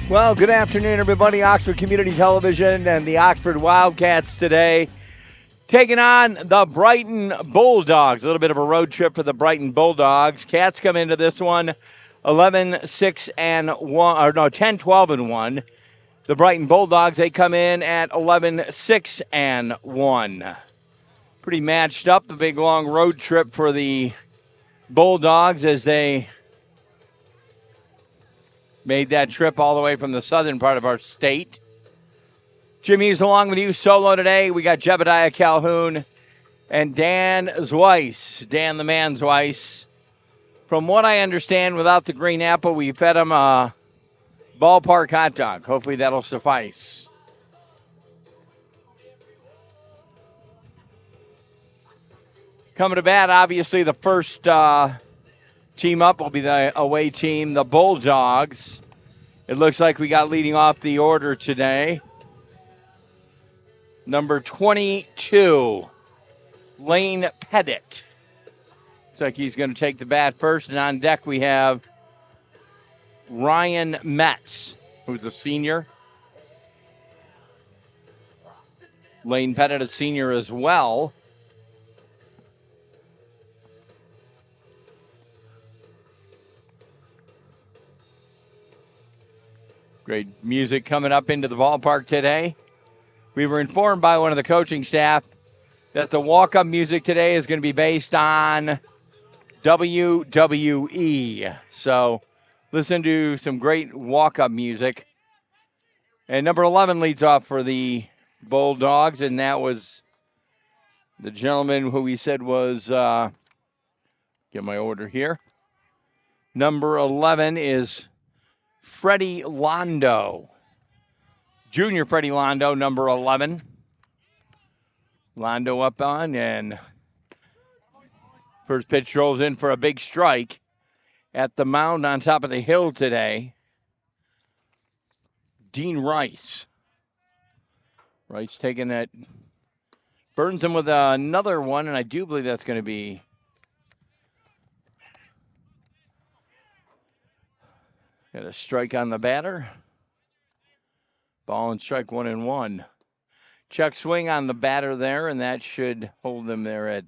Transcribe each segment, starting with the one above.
Well, good afternoon, everybody. Oxford Community Television and the Oxford Wildcats today taking on the Brighton Bulldogs. A little bit of a road trip for the Brighton Bulldogs. Cats come into this one 11-6 and 1, or no, 10-12 and 1. The Brighton Bulldogs, they come in at 11-6 and 1. Pretty matched up. A big long road trip for the Bulldogs as they made that trip all the way from the southern part of our state. Jimmy's along with you solo today. We got Jebediah Calhoun and Dan Zweiss. Dan the Man Zweiss. From what I understand, without the green apple, we fed him a ballpark hot dog. Hopefully that'll suffice. Coming to bat, obviously the first team up will be the away team, the Bulldogs. It looks like we got leading off the order today. Number 22, Lane Pettit. Looks like he's going to take the bat first. And on deck we have Ryan Metz, who's a senior. Lane Pettit, a senior as well. Great music coming up into the ballpark today. We were informed by one of the coaching staff that the walk-up music today is going to be based on WWE. So listen to some great walk-up music. And number 11 leads off for the Bulldogs, and that was the gentleman who we said was, get my order here. Number 11 is Freddie Londo. Junior Freddie Londo, number 11. Londo up on, and first pitch rolls in for a big strike at the mound on top of the hill today. Dean Rice. Rice taking that, burns him with another one, and I do believe that's going to be got a strike on the batter. Ball and strike 1-1. Check swing on the batter there, and that should hold them there at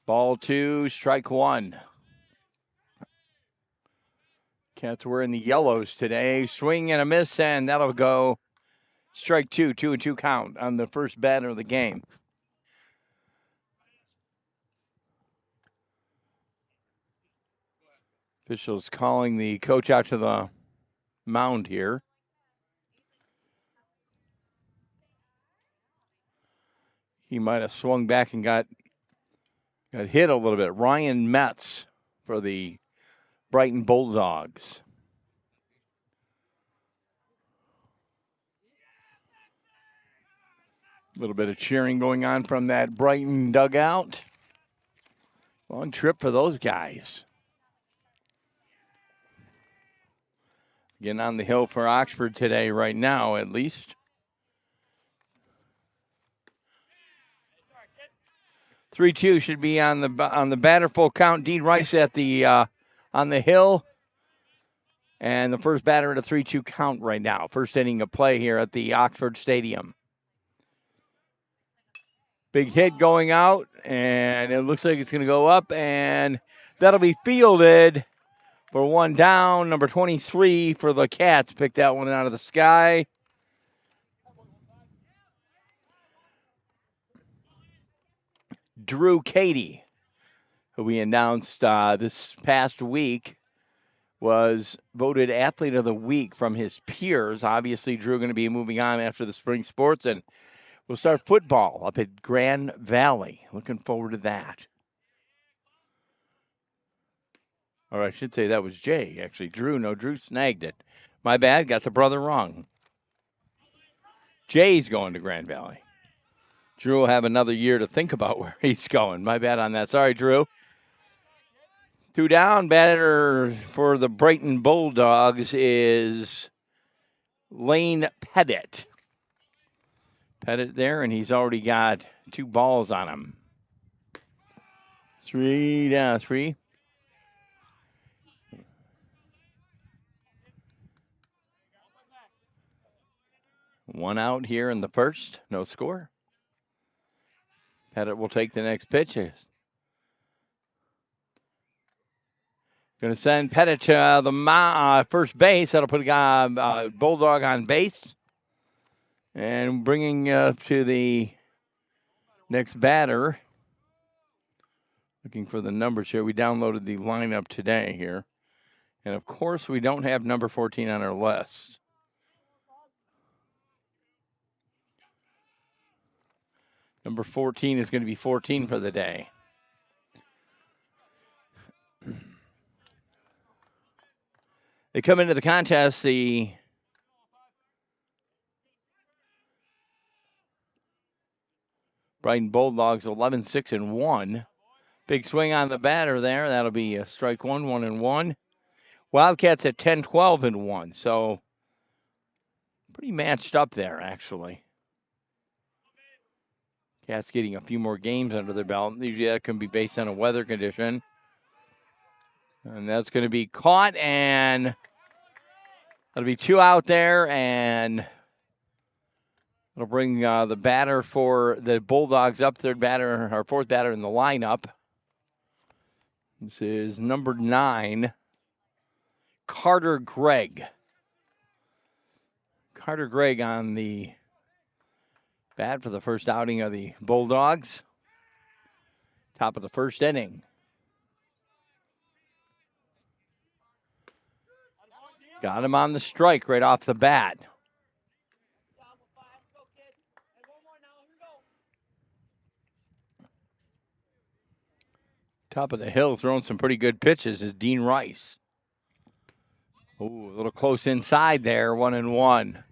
ball 2, strike 1. Cats were in the yellows today. Swing and a miss, and that'll go strike 2, 2-2 count on the first batter of the game. Officials calling the coach out to the mound here. He might have swung back and got hit a little bit. Ryan Metz for the Brighton Bulldogs. A little bit of cheering going on from that Brighton dugout. Long trip for those guys. Getting on the hill for Oxford today right now, at least. 3-2 should be on the batter, full count. Dean Rice at the on the hill. And the first batter at a 3-2 count right now. First inning of play here at the Oxford Stadium. Big hit going out, and it looks like it's going to go up, and that'll be fielded for one down. Number 23 for the Cats picked that one out of the sky. Drew Cady, who we announced this past week, was voted Athlete of the Week from his peers. Obviously, Drew going to be moving on after the spring sports, and we'll start football up at Grand Valley. Looking forward to that. Or I should say that was Jay, actually. Drew snagged it. My bad, got the brother wrong. Jay's going to Grand Valley. Drew will have another year to think about where he's going. My bad on that. Sorry, Drew. 2 down. Batter for the Brighton Bulldogs is Lane Pettit. Pettit there, and he's already got 2 balls on him. 3 down, 3. One out here in the first. No score. Pettit will take the next pitch. Going to send Pettit to the first base. That'll put a Bulldog on base. And bringing to the next batter. Looking for the numbers here. We downloaded the lineup today here. And, of course, we don't have number 14 on our list. Number 14 is going to be 14 for the day. They come into the contest, the Brighton Bulldogs 11-6-1. Big swing on the batter there. That'll be a strike one, 1-1. Wildcats at 10-12-1. So pretty matched up there, actually. Cats getting a few more games under their belt. Usually that can be based on a weather condition. And that's going to be caught, and that'll be two out there, and it'll bring the batter for the Bulldogs up, fourth batter in the lineup. This is number 9, Carter Gregg. Carter Gregg on the bat for the first outing of the Bulldogs. Top of the first inning. Got him on the strike right off the bat. Top of the hill, throwing some pretty good pitches is Dean Rice. Ooh, a little close inside there, 1-1.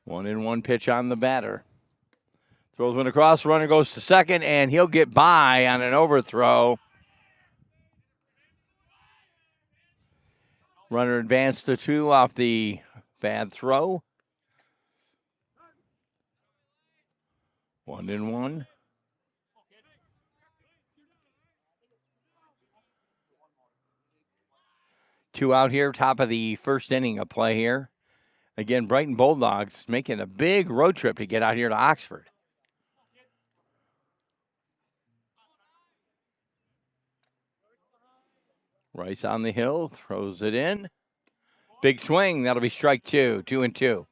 One pitch on the batter. Throws one across, runner goes to second, and he'll get by on an overthrow. Runner advanced to 2 off the bad throw. 1-1. Two out here, top of the first inning of play here. Again, Brighton Bulldogs making a big road trip to get out here to Oxford. Rice on the hill, throws it in. Big swing, that'll be strike 2, 2-2.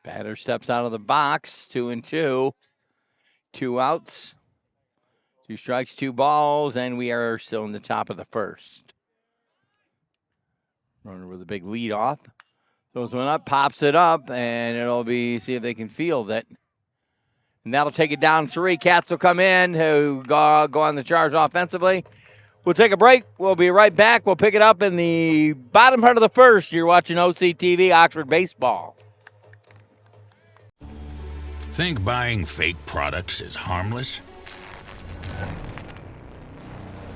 Batter steps out of the box, 2-2. 2 outs. 2 strikes, 2 balls, and we are still in the top of the first. Runner with a big lead off. Throws one up, pops it up, and it'll be, see if they can field it. And that'll take it down 3. Cats will come in, who go on the charge offensively. We'll take a break. We'll be right back. We'll pick it up in the bottom part of the first. You're watching OCTV, Oxford Baseball. Think buying fake products is harmless?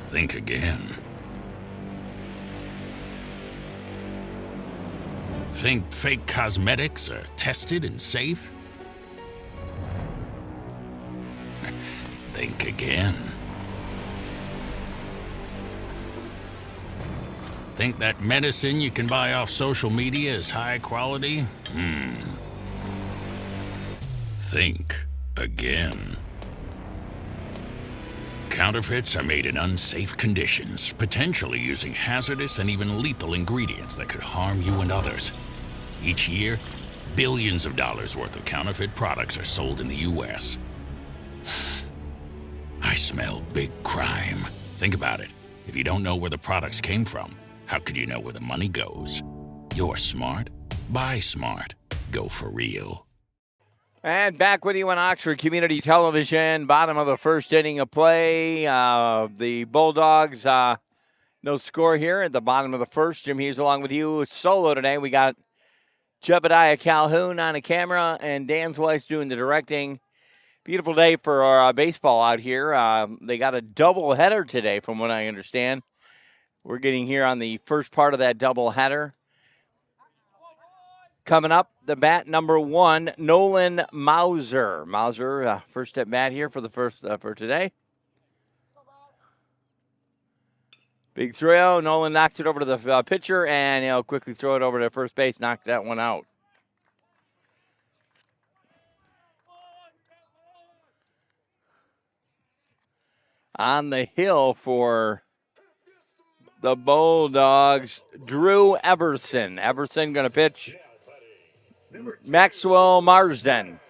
Think again. Think fake cosmetics are tested and safe? Think again. Think that medicine you can buy off social media is high quality? Think again. Counterfeits are made in unsafe conditions, potentially using hazardous and even lethal ingredients that could harm you and others. Each year, billions of dollars worth of counterfeit products are sold in the U.S. I smell big crime. Think about it. If you don't know where the products came from, how could you know where the money goes? You're smart. Buy smart. Go for real. And back with you on Oxford Community Television. Bottom of the first inning of play. The Bulldogs, no score here at the bottom of the first. Jim Hughes along with you solo today. We got Jebediah Calhoun on the camera and Dan Weiss doing the directing. Beautiful day for baseball out here. They got a double header today, from what I understand. We're getting here on the first part of that double header. Coming up, the bat number 1, Nolan Mauser. Mauser, first at bat here for the first for today. Big throw. Nolan knocks it over to the pitcher, and he'll quickly throw it over to first base, knock that one out. On the hill for the Bulldogs, Drew Everson. Everson going to pitch Maxwell Marsden.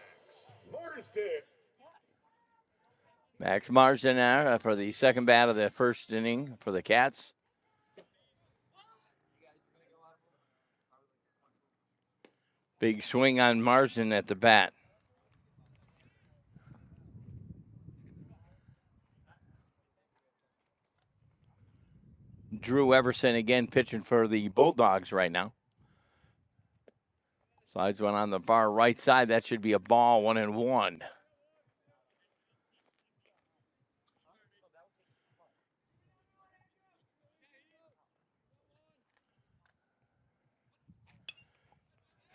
Max Marsden there for the second bat of the first inning for the Cats. Big swing on Marsden at the bat. Drew Everson again pitching for the Bulldogs right now. Slides one on the far right side. That should be a ball, 1-1.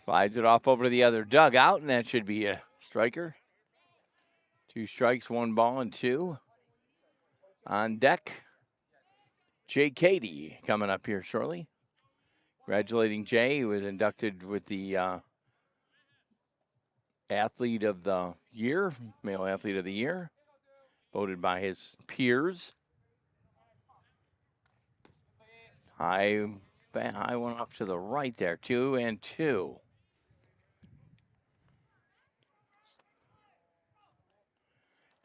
Slides it off over to the other dugout, and that should be a striker. 2 strikes, 1 ball, and 2. On deck, Jay Cady coming up here shortly. Congratulating Jay, who was inducted with the Athlete of the Year, Male Athlete of the Year, voted by his peers. High one off to the right there, 2-2.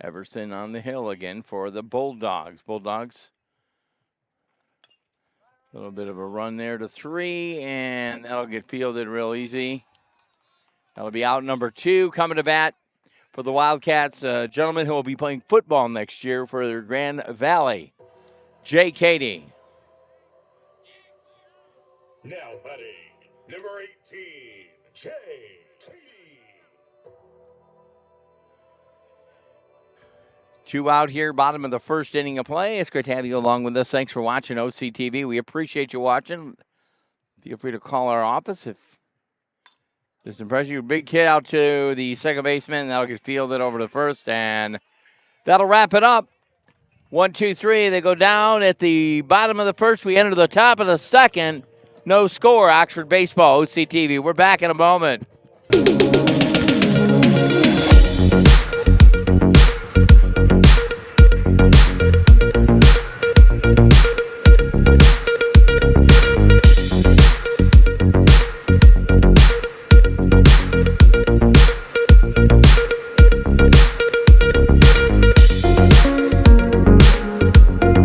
Everson on the hill again for the Bulldogs. Bulldogs, a little bit of a run there to 3, and that'll get fielded real easy. That'll be out number 2. Coming to bat for the Wildcats, a gentleman who will be playing football next year for their Grand Valley, Jay Cady. Now batting, number 18, Jay Cady. 2 out here, bottom of the first inning of play. It's great to have you along with us. Thanks for watching OCTV. We appreciate you watching. Feel free to call our office if this impresses you. Big hit out to the second baseman. That'll get fielded over to first, and that'll wrap it up. 1, 2, 3. They go down at the bottom of the first. We enter the top of the second. No score. Oxford Baseball, OCTV. We're back in a moment.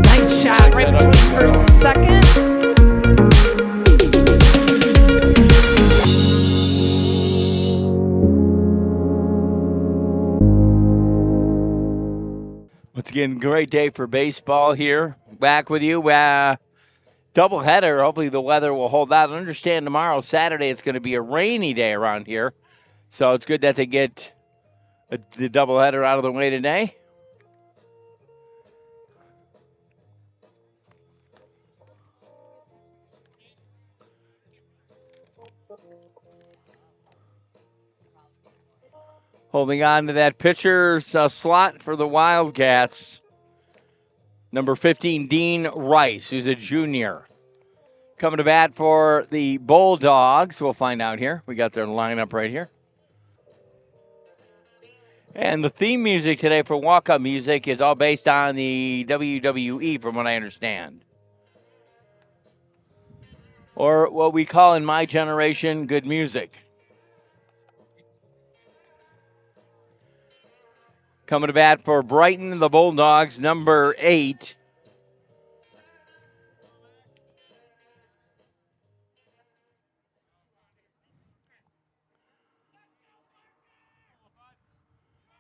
Nice shot right between first and second. Once again, great day for baseball here. Back with you. Doubleheader. Hopefully the weather will hold out. Understand tomorrow, Saturday, it's going to be a rainy day around here. So it's good that they get the doubleheader out of the way today. Holding on to that pitcher's slot for the Wildcats. Number 15, Dean Rice, who's a junior. Coming to bat for the Bulldogs. We'll find out here. We got their lineup right here. And the theme music today for walk-up music is all based on the WWE, from what I understand. Or what we call in my generation, good music. Coming to bat for Brighton, the Bulldogs, number 8.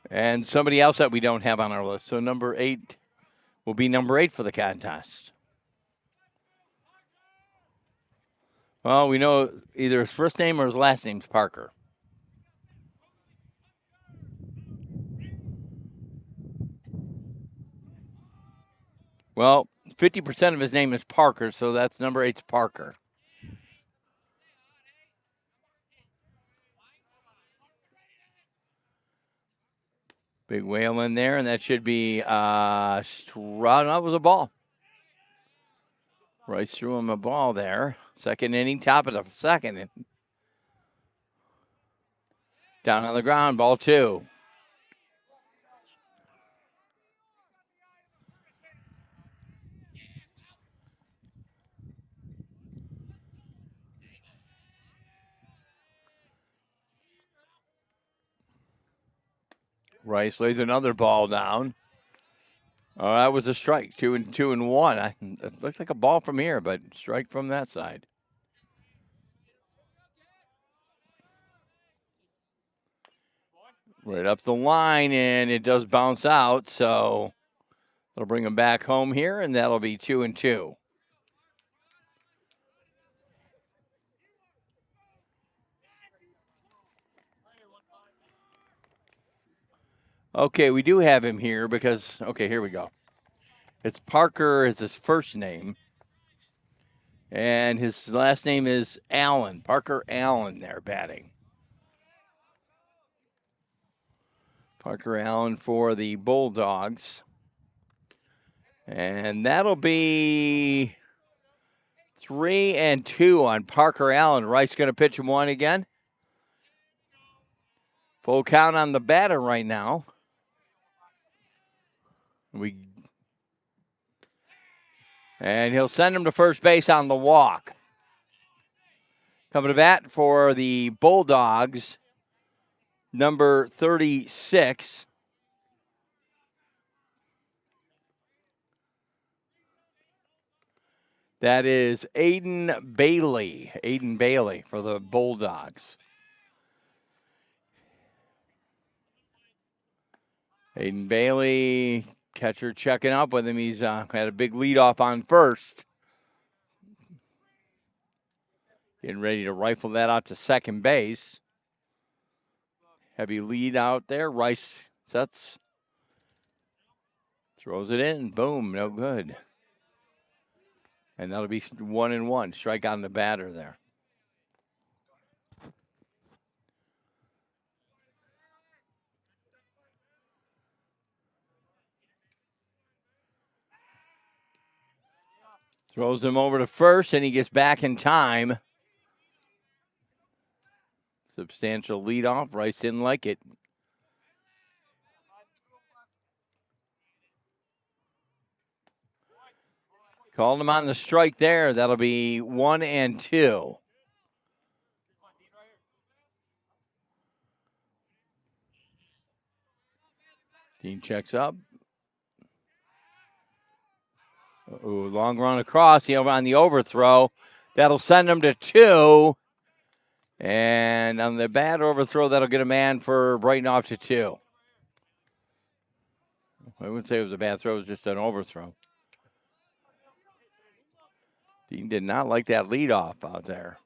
And somebody else that we don't have on our list. So number 8 will be number 8 for the contest. Well, we know either his first name or his last name's Parker. Well, 50% of his name is Parker, so that's number 8's Parker. Big whale in there, and that should be Stroud. That was a ball. Rice threw him a ball there. Second inning, top of the second. Down on the ground, ball 2. Rice lays another ball down. Oh, that was a strike. 2-1. It looks like a ball from here, but strike from that side. Right up the line, and it does bounce out, so they'll bring him back home here, and that'll be 2-2. Okay, we do have him here because, okay, here we go. It's Parker is his first name, and his last name is Allen. Parker Allen there batting. Parker Allen for the Bulldogs. And that'll be 3-2 on Parker Allen. Rice going to pitch him one again. Full count on the batter right now. And he'll send him to first base on the walk. Coming to bat for the Bulldogs, number 36. That is Aiden Bailey. Aiden Bailey for the Bulldogs. Aiden Bailey, catcher checking up with him. He's had a big leadoff on first. Getting ready to rifle that out to second base. Heavy lead out there. Rice sets. Throws it in. Boom. No good. And that'll be 1-1. Strike on the batter there. Throws him over to first, and he gets back in time. Substantial leadoff. Rice didn't like it. Called him on the strike there. That'll be 1-2. Dean checks up. Ooh, long run across. He on the overthrow. That'll send him to 2. And on the bad overthrow, that'll get a man for Brighton off to 2. I wouldn't say it was a bad throw. It was just an overthrow. Dean did not like that leadoff out there.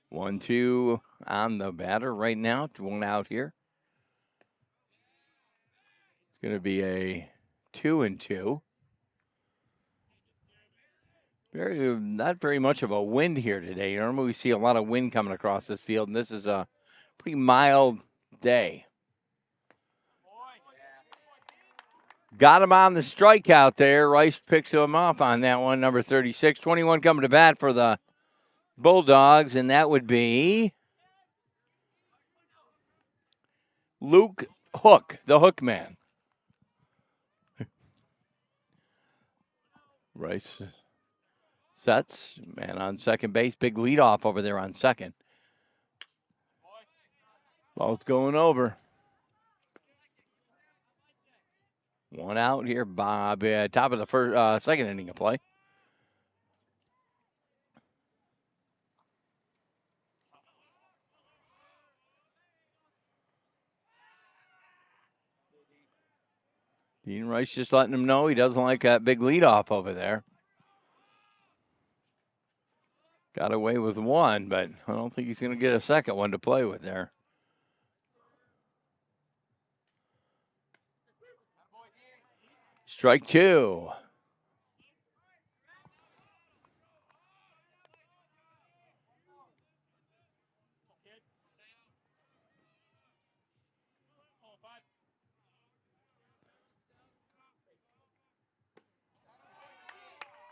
One, two on the batter right now. 1 out here. It's going to be a 2-2. Not very much of a wind here today. Normally we see a lot of wind coming across this field, and this is a pretty mild day. Got him on the strikeout there. Rice picks him off on that one, number 36. 21 coming to bat for the Bulldogs, and that would be Luke Hook, the Hook man. Rice sets, man on second base. Big leadoff over there on second. Ball's going over. 1 out here, Bob. Top of the second inning of play. Dean Rice just letting him know he doesn't like that big leadoff over there. Got away with 1, but I don't think he's going to get a second one to play with there. Strike two.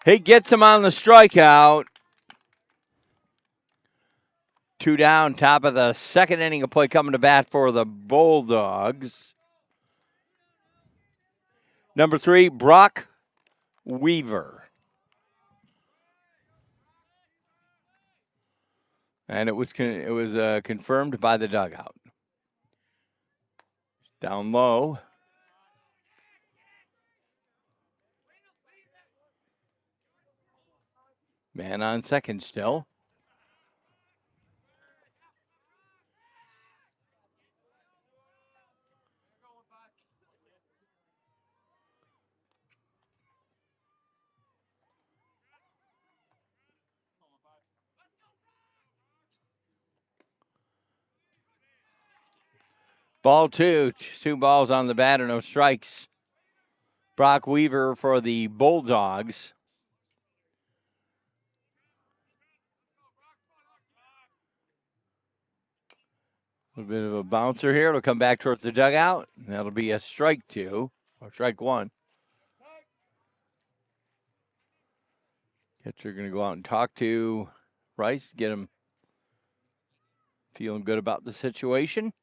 He gets him on the strikeout. 2 down, top of the second inning of play coming to bat for the Bulldogs. Number 3, Brock Weaver. And it was confirmed by the dugout. Down low. Man on second still. Ball two. 2 balls on the batter, no strikes. Brock Weaver for the Bulldogs. A bit of a bouncer here. It'll come back towards the dugout. That'll be a strike 2 or strike 1. Catcher going to go out and talk to Rice, get him feeling good about the situation.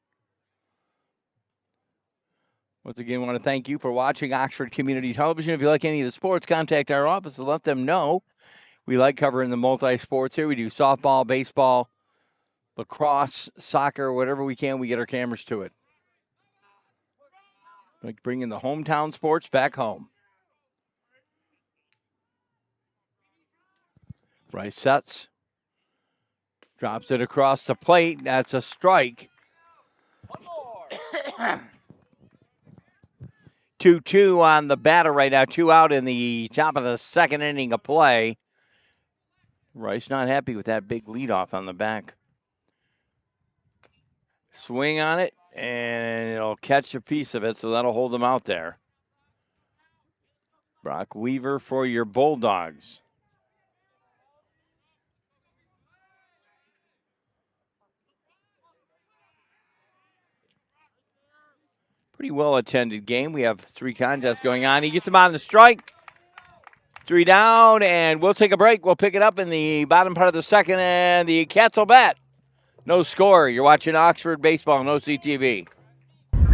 Once again, I want to thank you for watching Oxford Community Television. If you like any of the sports, contact our office and let them know. We like covering the multi-sports here. We do softball, baseball, lacrosse, soccer, whatever we can, we get our cameras to it. Like bringing the hometown sports back home. Rice sets. Drops it across the plate. That's a strike. 2-2 on the batter right now. 2 out in the top of the second inning of play. Rice not happy with that big leadoff on the back. Swing on it, and it'll catch a piece of it, so that'll hold them out there. Brock Weaver for your Bulldogs. Pretty well-attended game. We have 3 contests going on. He gets him on the strike. 3 down, and we'll take a break. We'll pick it up in the bottom part of the second, and the Cats will bat. No score. You're watching Oxford Baseball on OCTV.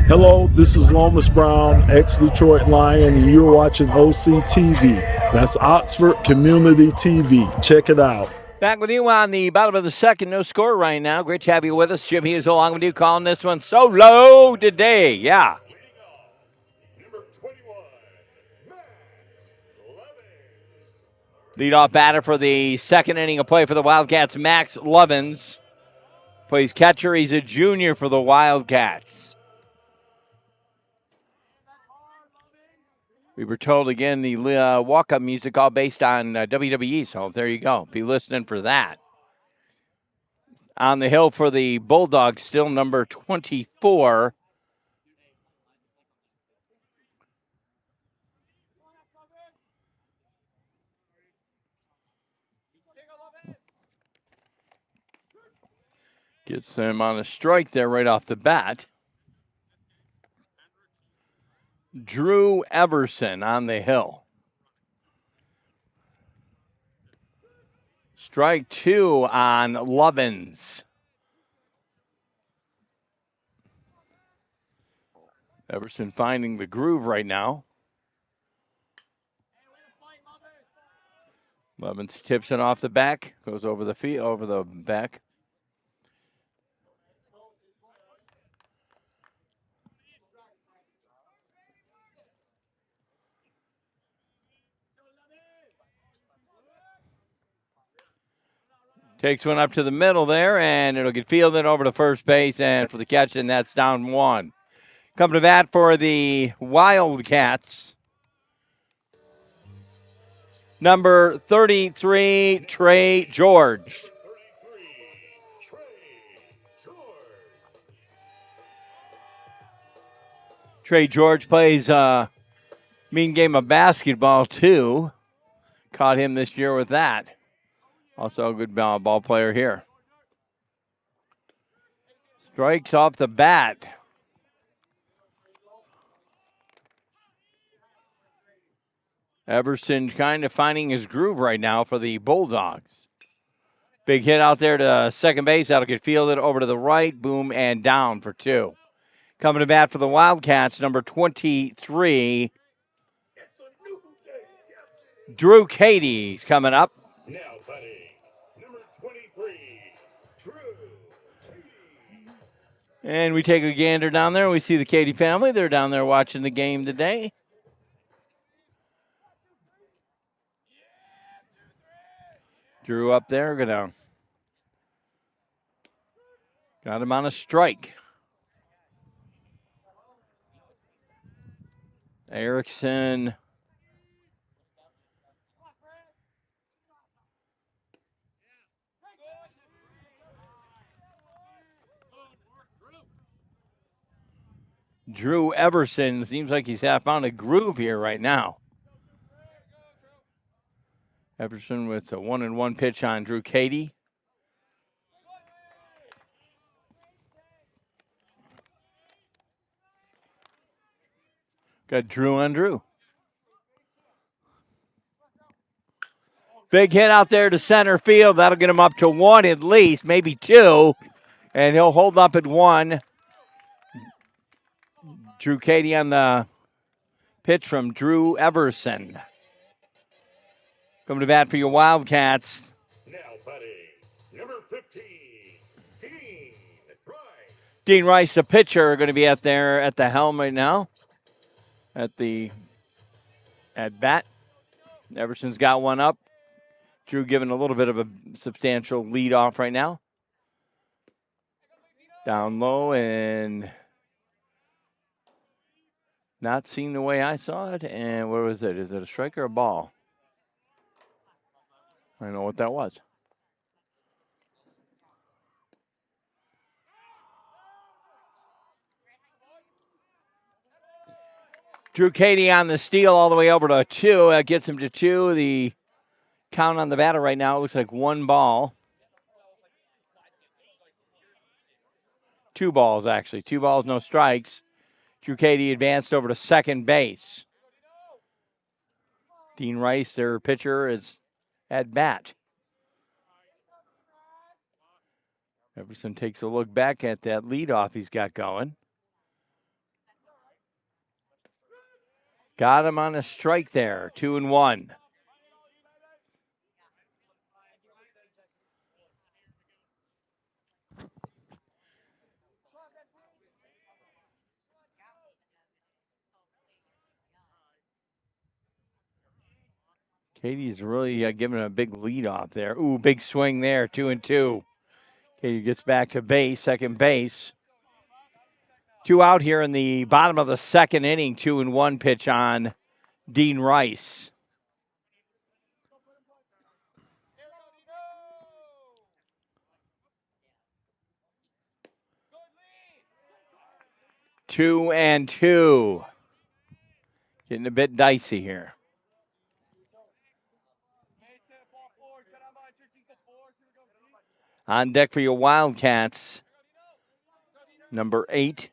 Hello, this is Lomas Brown, ex-Detroit Lion, and you're watching OCTV. That's Oxford Community TV. Check it out. Back with you on the bottom of the second. No score right now. Great to have you with us. Jim Hughes along with you, calling this one solo today. Yeah. Number 21, Max Levens. Leadoff batter for the second inning of play for the Wildcats, Max Levens. Plays catcher. He's a junior for the Wildcats. We were told, again, the walk-up music all based on WWE, so there you go. Be listening for that. On the hill for the Bulldogs, still number 24. Gets them on a strike there right off the bat. Drew Everson on the hill. Strike 2 on Lovins. Everson finding the groove right now. Lovins tips it off the back, goes over the feet, over the back. Takes one up to the middle there, and it'll get fielded over to first base, and for the catch, and that's down 1. Coming to bat for the Wildcats, number 33, Trey George. Trey George plays Mean game of basketball, too. Caught him this year with that. Also a good ball player here. Strikes off the bat. Everson kind of finding his groove right now for the Bulldogs. Big hit out there to second base. That'll get fielded over to the right. Boom, and down for 2. Coming to bat for the Wildcats, number 23, Drew Katie's coming up. Now batting, number 23, Drew. And we take a gander down there. We see the Katie family. They're down there watching the game today. Drew up there. Got him on a strike. Erickson. Drew Everson seems like he's found a groove here right now. Everson with a 1-1 pitch on Drew Katie. Got Drew on Drew. Big hit out there to center field. That'll get him up to 1 at least, maybe 2. And he'll hold up at 1. Drew Katie on the pitch from Drew Everson. Coming to bat for your Wildcats. Now batting, number 15, Dean Rice. Dean Rice, the pitcher, going to be out there at the helm right now. At bat. Everson's got one up. Drew giving a little bit of a substantial lead off right now. Down low and not seen the way I saw it. And what was it? Is it a strike or a ball? I don't know what that was. Drew Katie on the steal all the way over to 2. That gets him to 2. The count on the batter right now, it looks like 1 ball. 2 balls, actually. 2 balls, no strikes. Drew Katie advanced over to second base. Dean Rice, their pitcher, is at bat. Everson takes a look back at that leadoff he's got going. Got him on a strike there, 2-1. Katie's really giving a big lead off there. Ooh, big swing there, 2-2. Katie gets back to base, second base. 2 out here in the bottom of the second inning, 2-1 pitch on Dean Rice. Two and 2. Getting a bit dicey here. On deck for your Wildcats, number 8.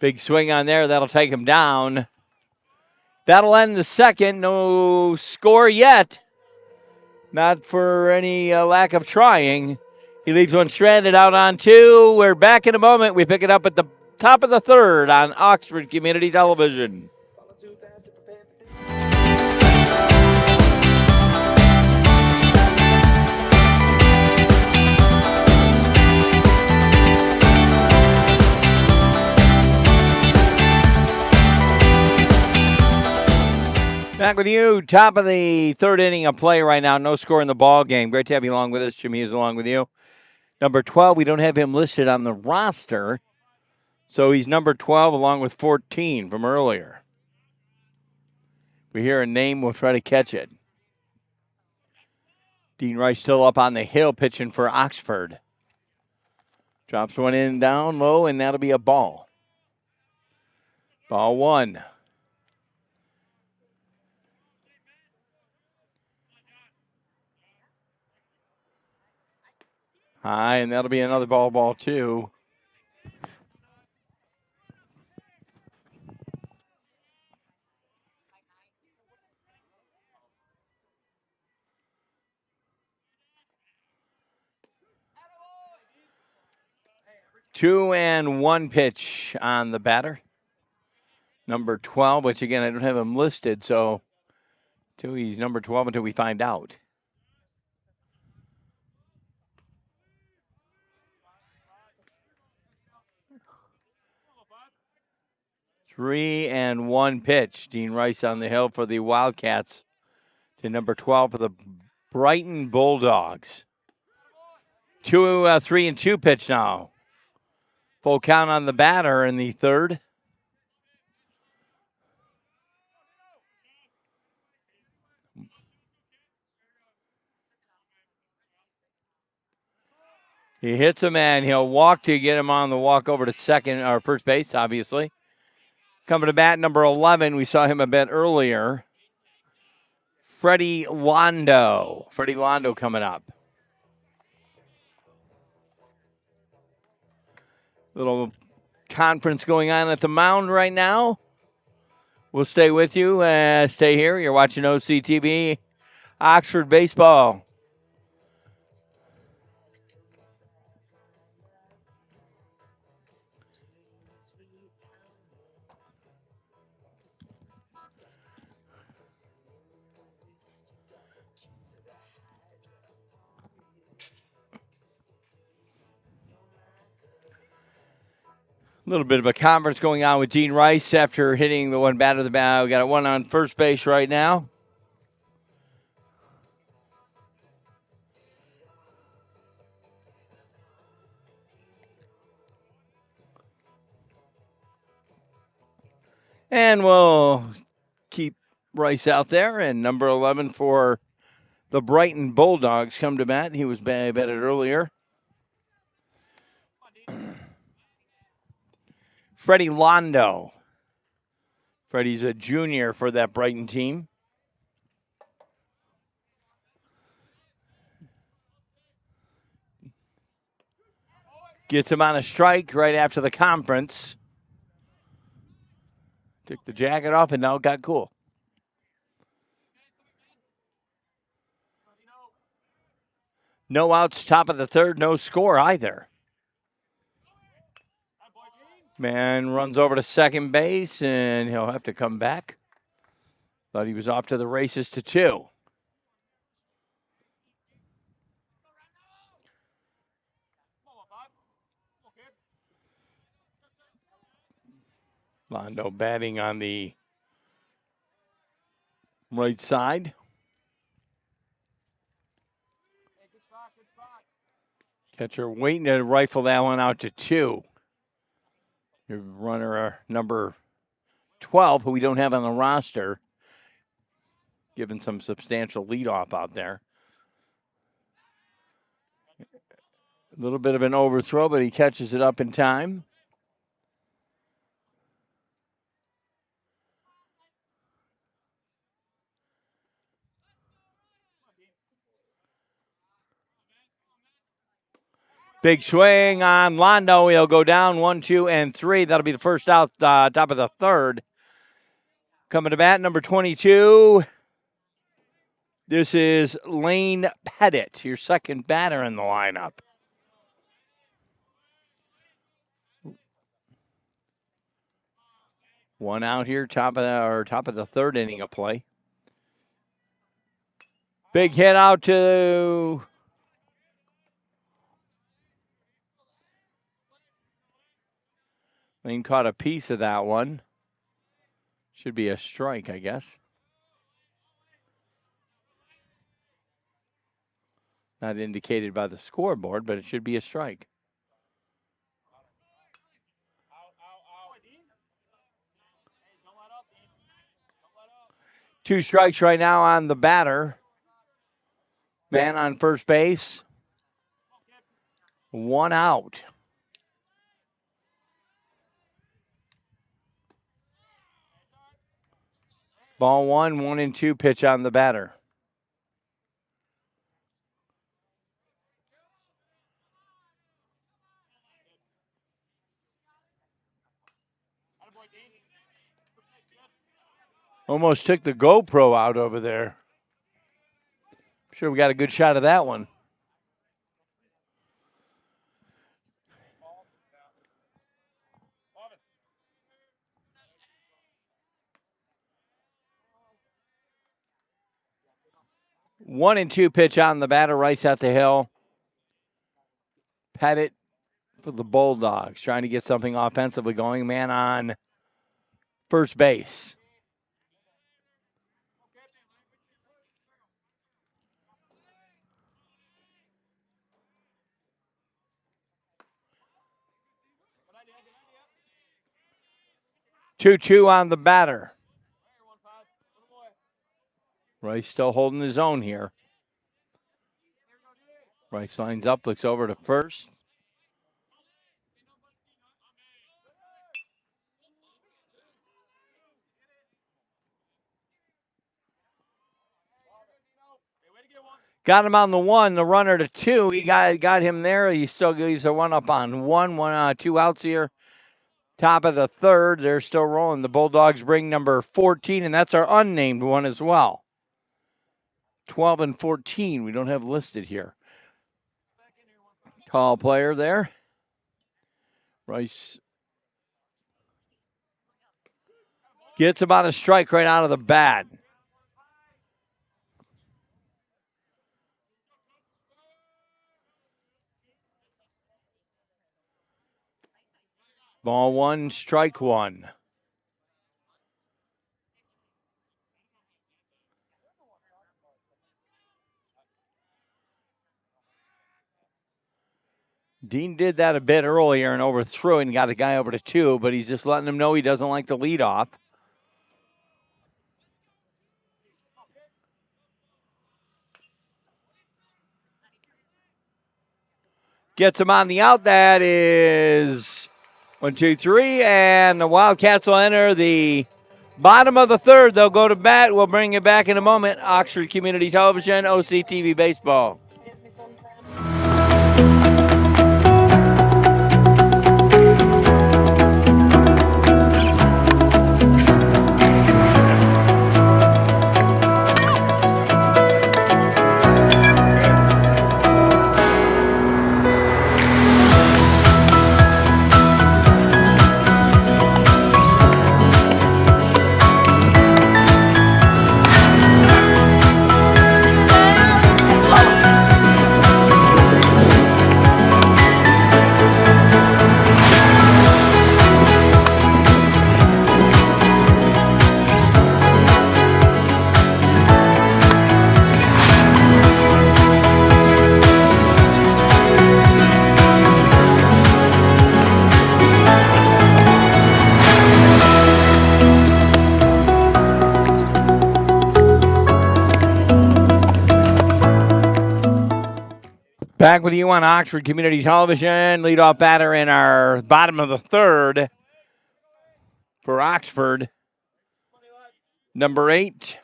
Big swing on there. That'll take him down. That'll end the second. No score yet. Not for any lack of trying. He leaves one stranded out on 2. We're back in a moment. We pick it up at the top of the third on Oxford Community Television. Back with you, top of the third inning of play right now. No score in the ball game. Great to have you along with us. Jimmy is along with you. Number 12, we don't have him listed on the roster. So he's number 12 along with 14 from earlier. We hear a name, we'll try to catch it. Dean Rice still up on the hill pitching for Oxford. Drops one in down low, and that'll be a ball. Ball one. High, and that'll be another ball two. Two and one pitch on the batter. Number 12, which again, I don't have him listed, so he's number 12 until we find out. Three and one pitch. Dean Rice on the hill for the Wildcats to number 12 for the Brighton Bulldogs. 3 and 2 pitch now. Full count on the batter in the third. He hits him and he'll walk to get him on the walk over to second or first base, obviously. Coming to bat, number 11. We saw him a bit earlier. Freddie Londo. Freddie Londo coming up. Little conference going on at the mound right now. We'll stay with you. Stay here. You're watching OCTV, Oxford Baseball. A little bit of a conference going on with Dean Rice after hitting the one batter of the bat. We got one on first base right now. And we'll keep Rice out there. And number 11 for the Brighton Bulldogs come to bat. He was batted earlier. Freddie Londo. Freddie's a junior for that Brighton team. Gets him on a strike right after the conference. Took the jacket off and now it got cool. No outs, top of the third, no score either. Man runs over to second base, and he'll have to come back. Thought he was off to the races to 2. Londo batting on the right side. Catcher waiting to rifle that one out to 2. Your runner, number 12, who we don't have on the roster, giving some substantial leadoff out there. A little bit of an overthrow, but he catches it up in time. Big swing on Londo. He'll go down 1, 2, and 3. That'll be the first out, top of the third. Coming to bat, number 22. This is Lane Pettit, your second batter in the lineup. One out here, top of the third inning of play. Big hit out to Lane. Caught a piece of that one. Should be a strike, I guess. Not indicated by the scoreboard, but it should be a strike. Two strikes right now on the batter. Man on first base. One out. Ball 1-2 pitch on the batter. Almost took the GoPro out over there. I'm sure we got a good shot of that one. One and two pitch on the batter, Rice at the hill. Pettit for the Bulldogs, trying to get something offensively going. Man on first base. Two on the batter. Rice still holding his own here. Rice lines up, looks over to first. Got him on the one, the runner to two. He got him there. He still leaves a one up on two outs here. Top of the third, they're still rolling. The Bulldogs bring number 14, and that's our unnamed one as well. 12 and 14, we don't have listed here. Tall player there. Rice gets about a strike right out of the bat. Ball one, strike one. Dean did that a bit earlier and overthrew and got a guy over to two, but he's just letting him know he doesn't like the leadoff. Gets him on the out. That is 1, 2, 3, and the Wildcats will enter the bottom of the third. They'll go to bat. We'll bring it back in a moment. Oxford Community Television, OCTV Baseball. Back with you on Oxford Community Television. Leadoff batter in our bottom of the third for Oxford. Number 8,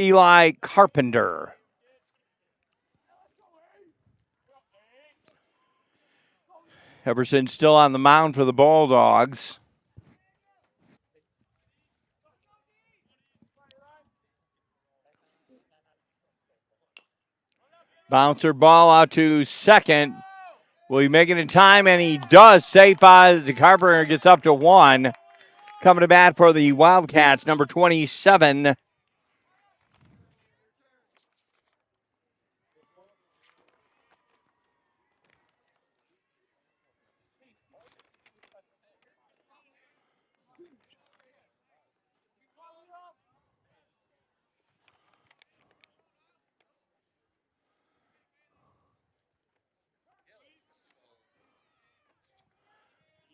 Eli Carpenter. Everson still on the mound for the Bulldogs. Bouncer ball out to second. Will he make it in time? And he does. Safe by the Carpenter, gets up to 1. Coming to bat for the Wildcats, number 27.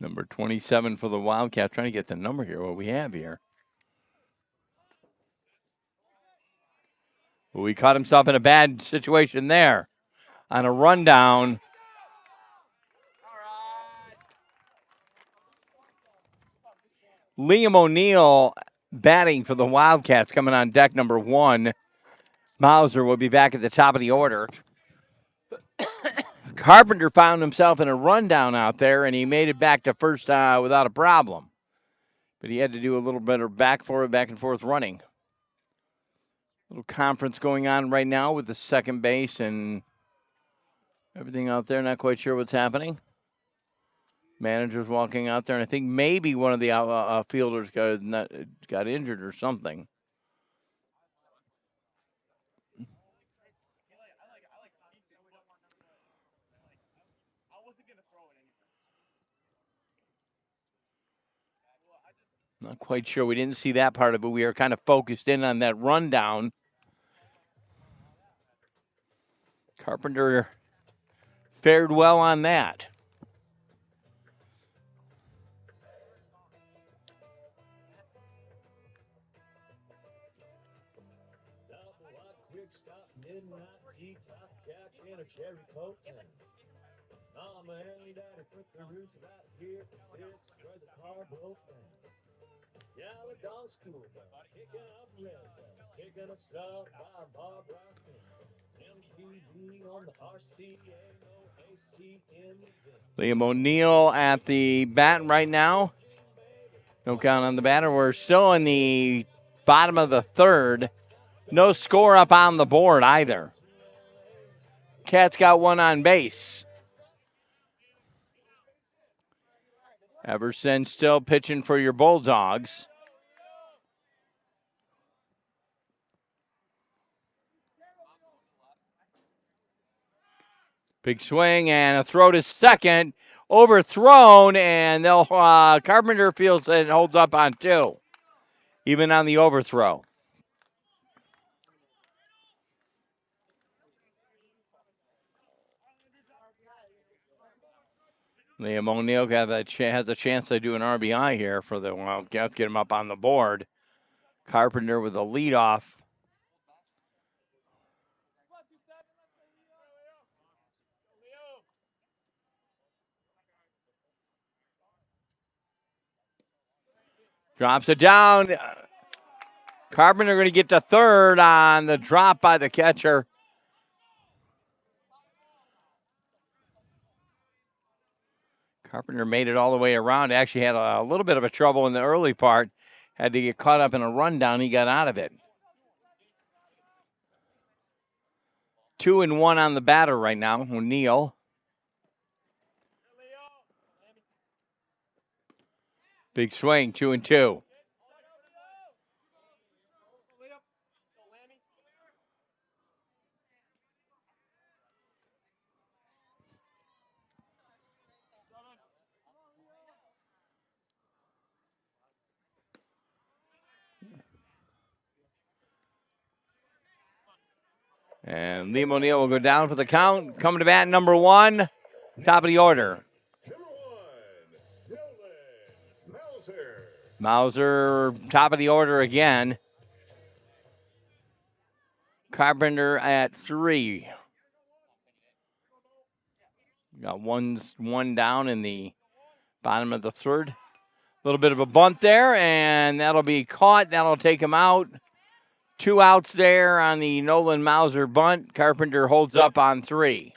Number 27 for the Wildcats. Trying to get the number here, what we have here. Well, he caught himself in a bad situation there on a rundown. Liam O'Neill batting for the Wildcats coming on deck number 1. Mauser will be back at the top of the order. Carpenter found himself in a rundown out there, and he made it back to first without a problem. But he had to do a little bit of back and forth running. Little conference going on right now with the second base and everything out there. Not quite sure what's happening. Manager's walking out there, and I think maybe one of the fielders got injured or something. Not quite sure. We didn't see that part of it. We are kind of focused in on that rundown. Carpenter fared well on that. Liam O'Neill at the bat right now. No count on the batter. We're still in the bottom of the third. No score up on the board either. Cats got one on base. Everson still pitching for your Bulldogs. Big swing and a throw to second. Overthrown, and they'll Carpenter feels it holds up on 2, even on the overthrow. Liam O'Neill has a chance to do an RBI here for the Wildcats, get him up on the board. Carpenter with a leadoff. Drops it down. Carpenter going to get to third on the drop by the catcher. Carpenter made it all the way around. Actually had a little bit of a trouble in the early part. Had to get caught up in a rundown. He got out of it. 2-1 on the batter right now, O'Neill. Big swing, 2-2. And Liam O'Neill will go down for the count. Coming to bat, number 1, top of the order. Mauser, top of the order again. Carpenter at 3. Got one down in the bottom of the third. A little bit of a bunt there, and that'll be caught. That'll take him out. 2 outs there on the Nolan Mauser bunt. Carpenter holds up on 3.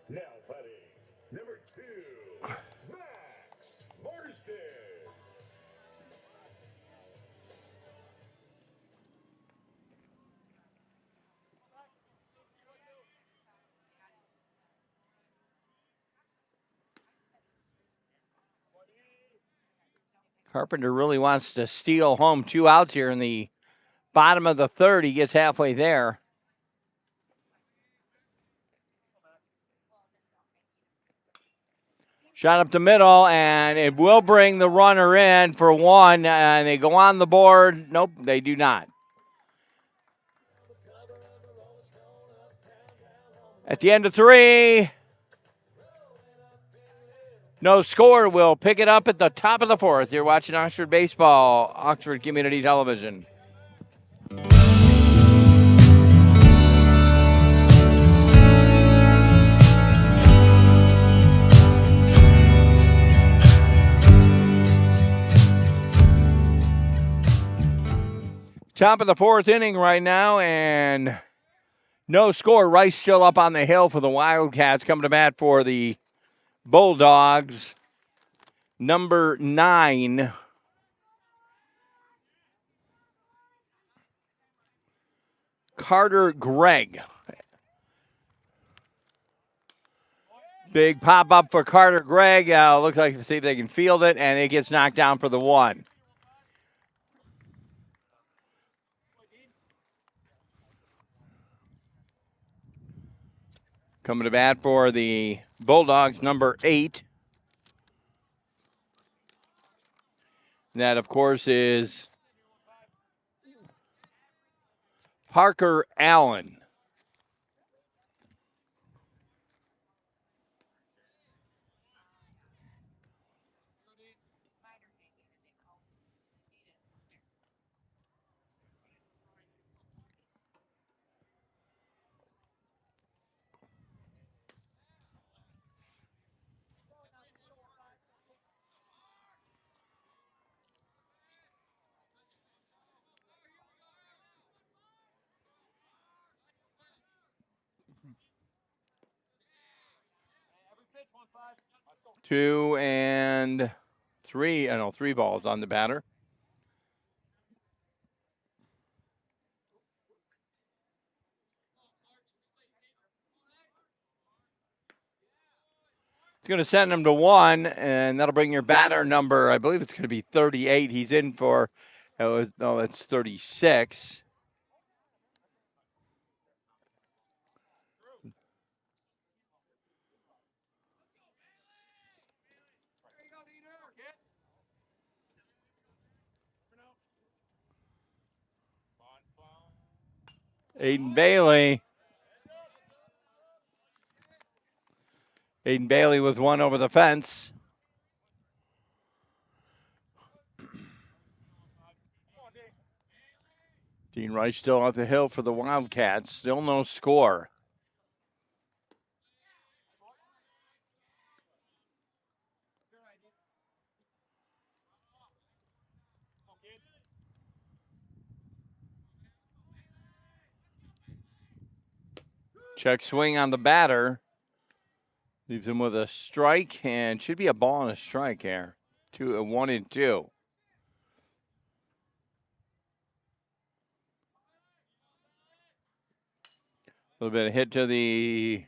Now batting, number 2, Max Marsden. Carpenter really wants to steal home 2 outs here in the bottom of the third. He gets halfway there. Shot up the middle, and it will bring the runner in for 1, and they go on the board. Nope, they do not. At the end of 3, no score. We'll pick it up at the top of the 4th. You're watching Oxford Baseball, Oxford Community Television. Top of the fourth inning right now, and no score. Rice still up on the hill for the Wildcats. Coming to bat for the Bulldogs, number 9. Carter Gregg. Big pop up for Carter Gregg. Looks like to see if they can field it, and it gets knocked down for the 1. Coming to bat for the Bulldogs, number 8. That, of course, is Parker Allen. Two and three. I know 3 balls on the batter. It's going to send him to 1, and that'll bring your batter number. I believe it's going to be 38. He's in for. That's 36. Aiden Bailey. Aiden Bailey with 1 over the fence. Dean Rice still at the hill for the Wildcats. Still no score. Check swing on the batter. Leaves him with a strike, and should be a ball and a strike here. 1 and 2. A little bit of hit to the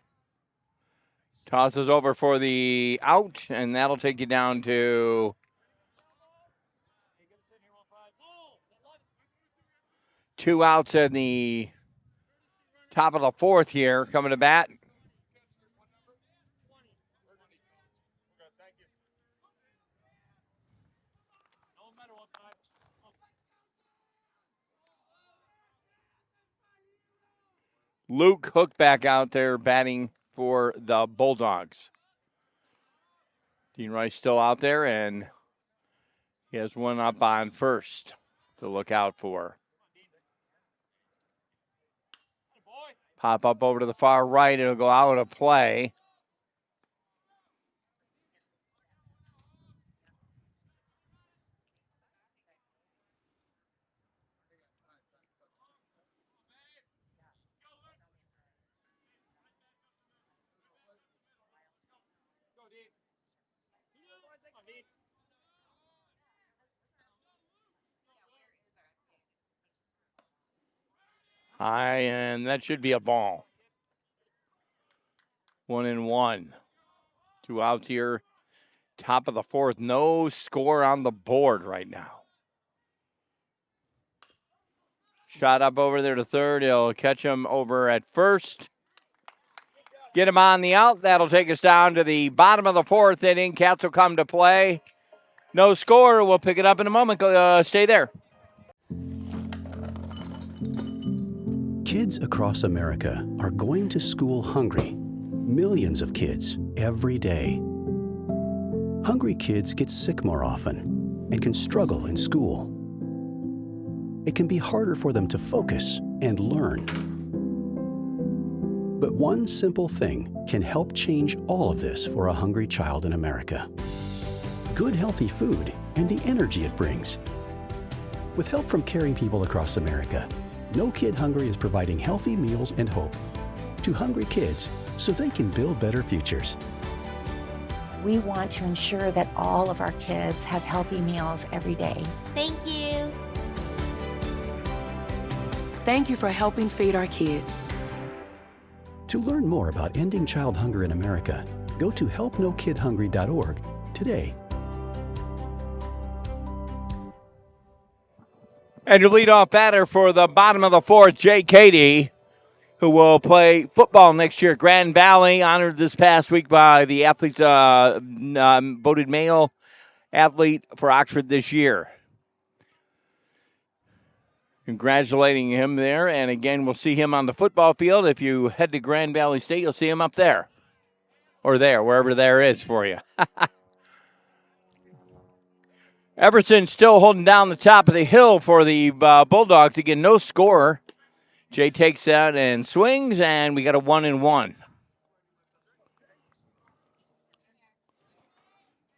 tosses over for the out, and that'll take you down to 2 outs in the top of the 4th here. Coming to bat. Luke Hook back out there batting for the Bulldogs. Dean Rice still out there, and he has 1 up on first to look out for. Pop up over to the far right. It'll go out of play. High, and that should be a ball. 1 and 1. 2 outs here. Top of the 4th. No score on the board right now. Shot up over there to third. He'll catch him over at first. Get him on the out. That'll take us down to the bottom of the 4th inning. Cats will come to play. No score. We'll pick it up in a moment. Stay there. Kids across America are going to school hungry. Millions of kids every day. Hungry kids get sick more often and can struggle in school. It can be harder for them to focus and learn. But one simple thing can help change all of this for a hungry child in America. Good healthy food and the energy it brings. With help from caring people across America, No Kid Hungry is providing healthy meals and hope to hungry kids so they can build better futures. We want to ensure that all of our kids have healthy meals every day. Thank you. Thank you for helping feed our kids. To learn more about ending child hunger in America, go to helpnokidhungry.org today. And your leadoff batter for the bottom of the fourth, Jay Cady, who will play football next year. Grand Valley, honored this past week by the athletes, voted male athlete for Oxford this year. Congratulating him there. And again, we'll see him on the football field. If you head to Grand Valley State, you'll see him up there. Or there, wherever there is for you. Everson still holding down the top of the hill for the Bulldogs. Again, no scorer. Jay takes that and swings, and we got a 1-1.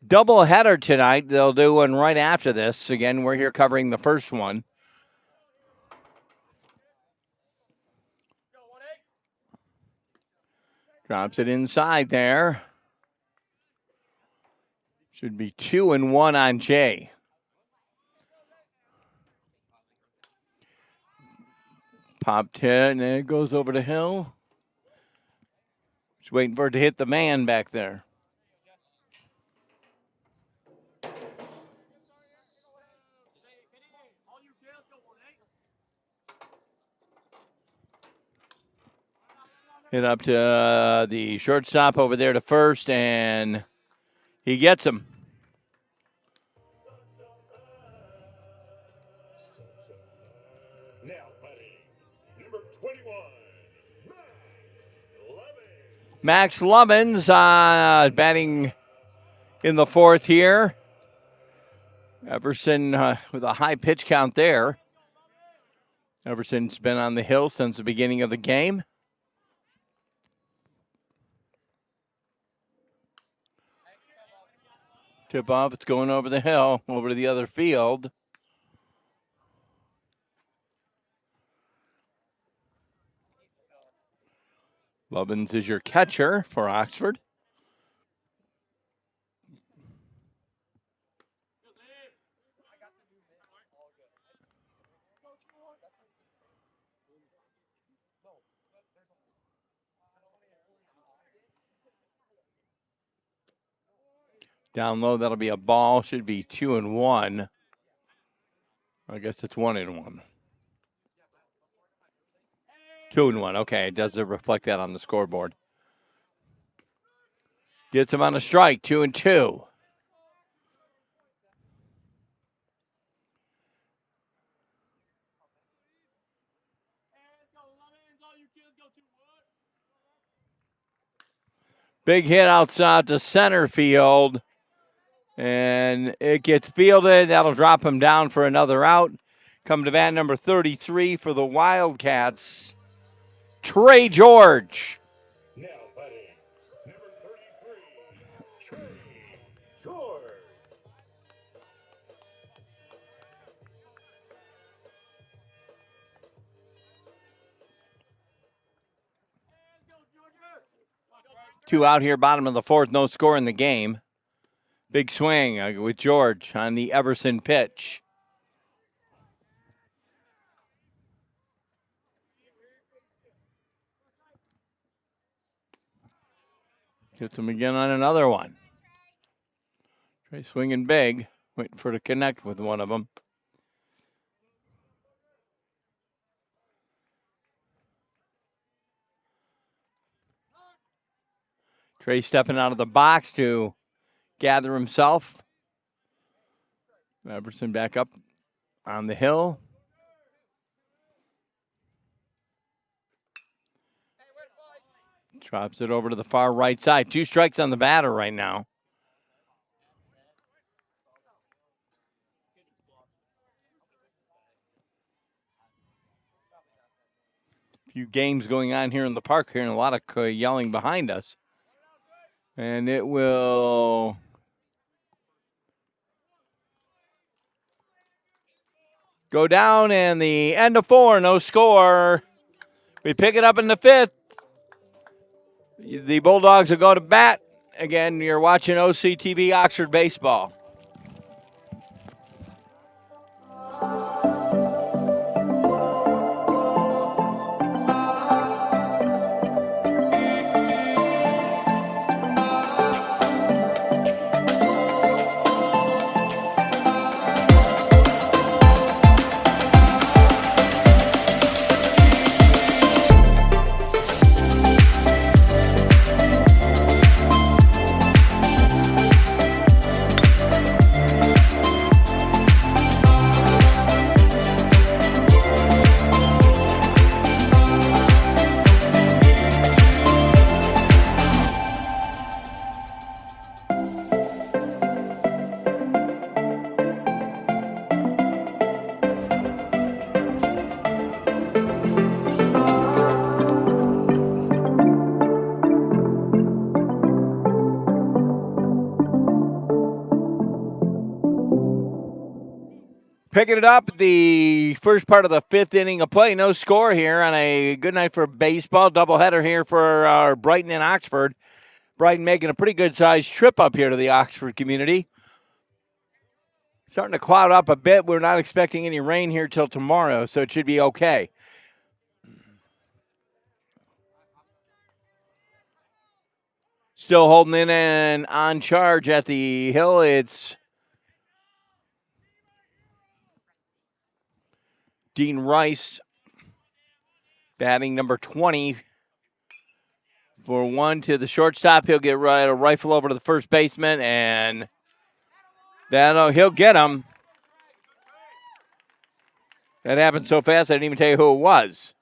Double header tonight. They'll do one right after this. Again, we're here covering the first one. Drops it inside there. Should be 2-1 on Jay. Popped hit, and it goes over the hill. Just waiting for it to hit the man back there. Hit up to the shortstop over there to first, and he gets him. Now batting, number 21, Max Max Lovins. Lovins batting in the fourth here. Everson with a high pitch count there. Everson's been on the hill since the beginning of the game. Tip off, it's going over the hill, over to the other field. Lovins is your catcher for Oxford. Down low, that'll be a ball. Should be 2-1. I guess it's 1-1. 2-1. Okay, it does reflect that on the scoreboard. Gets him on a strike. 2-2. Big hit outside to center field. And it gets fielded. That'll drop him down for another out. Come to bat number 33 for the Wildcats, Trey George. Now batting, number 33, Trey George. Two out here, bottom of the fourth, no score in the game. Big swing with George on the Everson pitch. Gets him again on another one. Trey swinging big, waiting for it to connect with one of them. Trey stepping out of the box to gather himself. Everson back up on the hill. Drops it over to the far right side. 2 strikes on the batter right now. A few games going on here in the park here and a lot of yelling behind us. And it will go down, and the end of 4, no score. We pick it up in the 5th. The Bulldogs will go to bat. Again, you're watching OCTV Oxford Baseball. Picking it up, the first part of the 5th inning of play. No score here on a good night for baseball. Doubleheader here for our Brighton and Oxford. Brighton making a pretty good-sized trip up here to the Oxford community. Starting to cloud up a bit. We're not expecting any rain here till tomorrow, so it should be okay. Still holding in and on charge at the hill. It's Dean Rice, batting number 20. For 1 to the shortstop, he'll get a rifle over to the first baseman, and he'll get him. That happened so fast, I didn't even tell you who it was.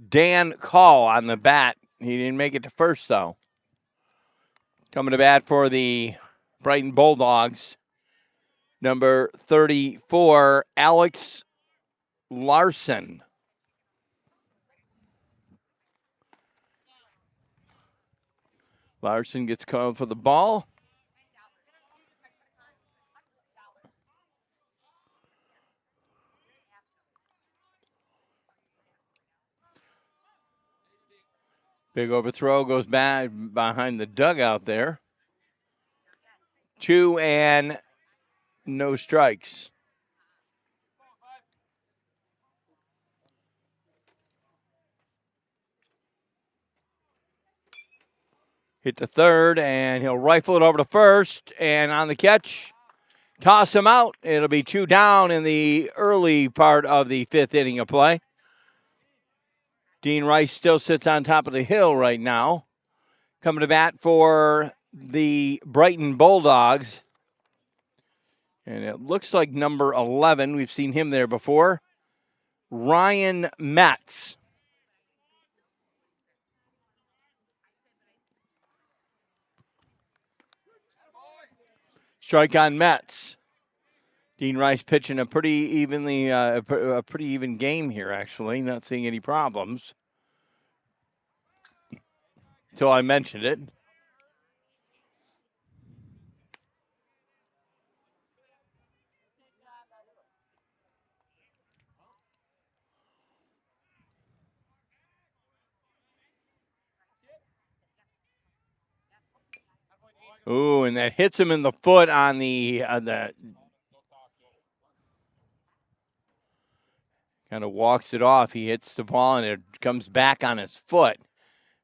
Dan Call on the bat. He didn't make it to first, though. Coming to bat for the Brighton Bulldogs, number 34, Alex Larson. Larson gets called for the ball. Big overthrow goes back behind the dugout there. 2 and no strikes. Hit the third, and he'll rifle it over to first. And on the catch, toss him out. It'll be 2 down in the early part of the 5th inning of play. Dean Rice still sits on top of the hill right now. Coming to bat for the Brighton Bulldogs. And it looks like number 11. We've seen him there before. Ryan Metz. Strike on Metz. Dean Rice pitching a pretty even game here, actually. Not seeing any problems. Until I mentioned it. Ooh, and that hits him in the foot on the kind of walks it off. He hits the ball, and it comes back on his foot.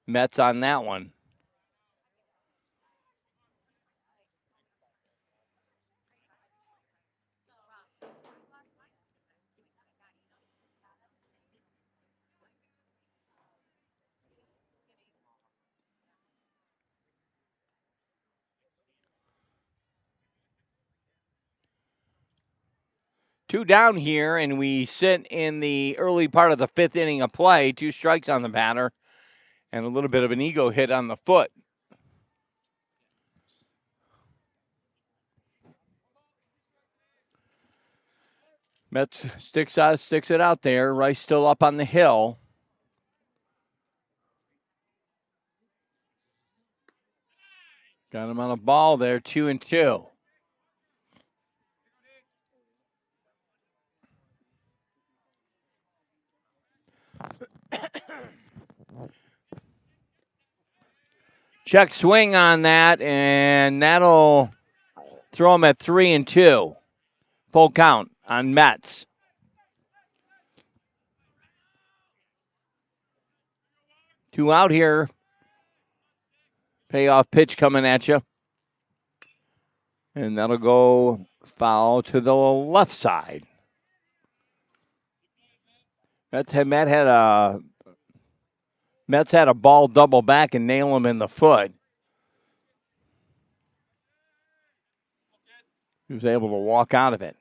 Mets on that one. Two down here, and we sit in the early part of the 5th inning of play. 2 strikes on the batter, and a little bit of an ego hit on the foot. Metz sticks it out there. Rice still up on the hill. Got him on a ball there, 2-2. Check swing on that, and that'll throw him at 3-2. Full count on Mets. Two out here. Payoff pitch coming at you. And that'll go foul to the left side. Mets had a ball double back and nail him in the foot. He was able to walk out of it.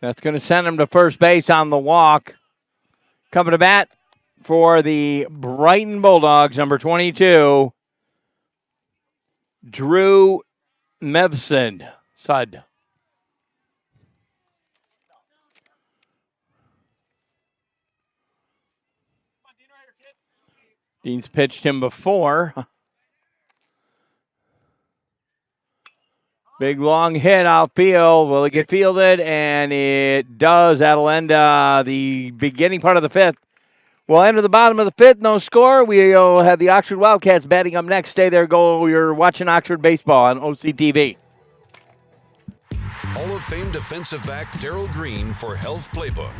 That's going to send him to first base on the walk. Coming to bat for the Brighton Bulldogs, number 22, Drew Mevsud. Sud. Dean's pitched him before. Big long hit outfield. Will it get fielded? And it does. That'll end the beginning part of the fifth. We'll enter the bottom of the fifth. No score. We'll have the Oxford Wildcats batting up next. Stay there. Go. You're watching Oxford baseball on OCTV. Hall of Fame defensive back Darryl Green for Health Playbook.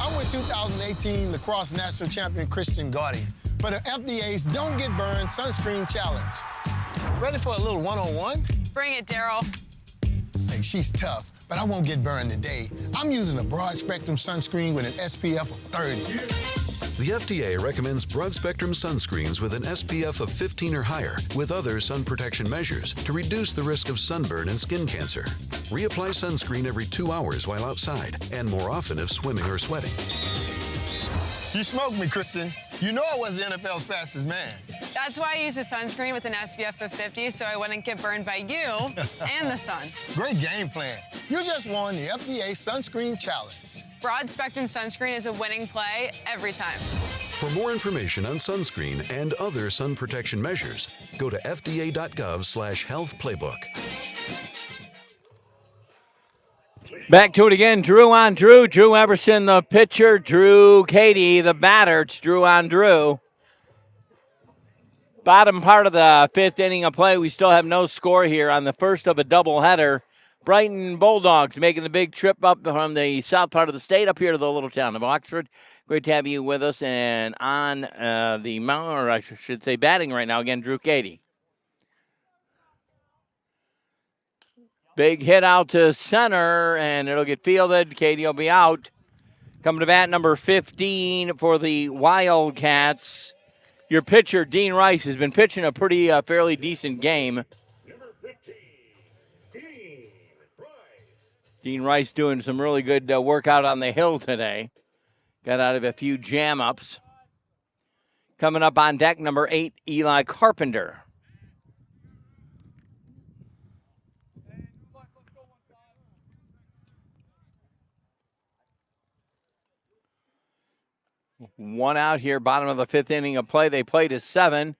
I'm with 2018 lacrosse national champion Christian Guardian for the FDA's Don't Get Burned Sunscreen Challenge. Ready for a little one-on-one? Bring it, Darryl. Hey, she's tough, but I won't get burned today. I'm using a broad-spectrum sunscreen with an SPF of 30. The FDA recommends broad-spectrum sunscreens with an SPF of 15 or higher with other sun protection measures to reduce the risk of sunburn and skin cancer. Reapply sunscreen every 2 hours while outside and more often if swimming or sweating. You smoked me, Christian. You know I was the NFL's fastest man. That's why I use a sunscreen with an SPF of 50 so I wouldn't get burned by you and the sun. Great game plan. You just won the FDA Sunscreen Challenge. Broad spectrum sunscreen is a winning play every time. For more information on sunscreen and other sun protection measures, go to fda.gov/healthplaybook. Back to it again. Drew on Drew. Drew Everson, the pitcher. Drew Cady, the batter. It's Drew on Drew. Bottom part of the fifth inning of play. We still have no score here on the first of a doubleheader. Brighton Bulldogs making the big trip up from the south part of the state up here to the little town of Oxford. Great to have you with us. And on the mound, or I should say batting right now, again, Drew Cady. Big hit out to center, and it'll get fielded. Cady will be out. Coming to bat, number 15 for the Wildcats. Your pitcher, Dean Rice, has been pitching a pretty fairly decent game. Number 15, Dean Rice. Dean Rice doing some really good work out on the hill today. Got out of a few jam-ups. Coming up on deck, number 8, Eli Carpenter. One out here, bottom of the fifth inning of play. They played to 7,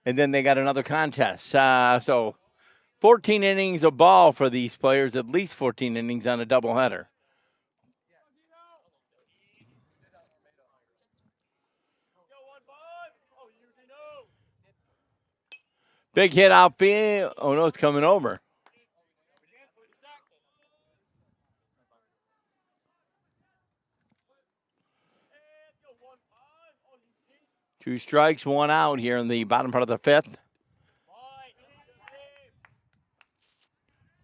and then they got another contest. So 14 innings of ball for these players, at least 14 innings on a doubleheader. Big hit outfield. Oh, no, it's coming over. Two strikes, one out here in the bottom part of the fifth.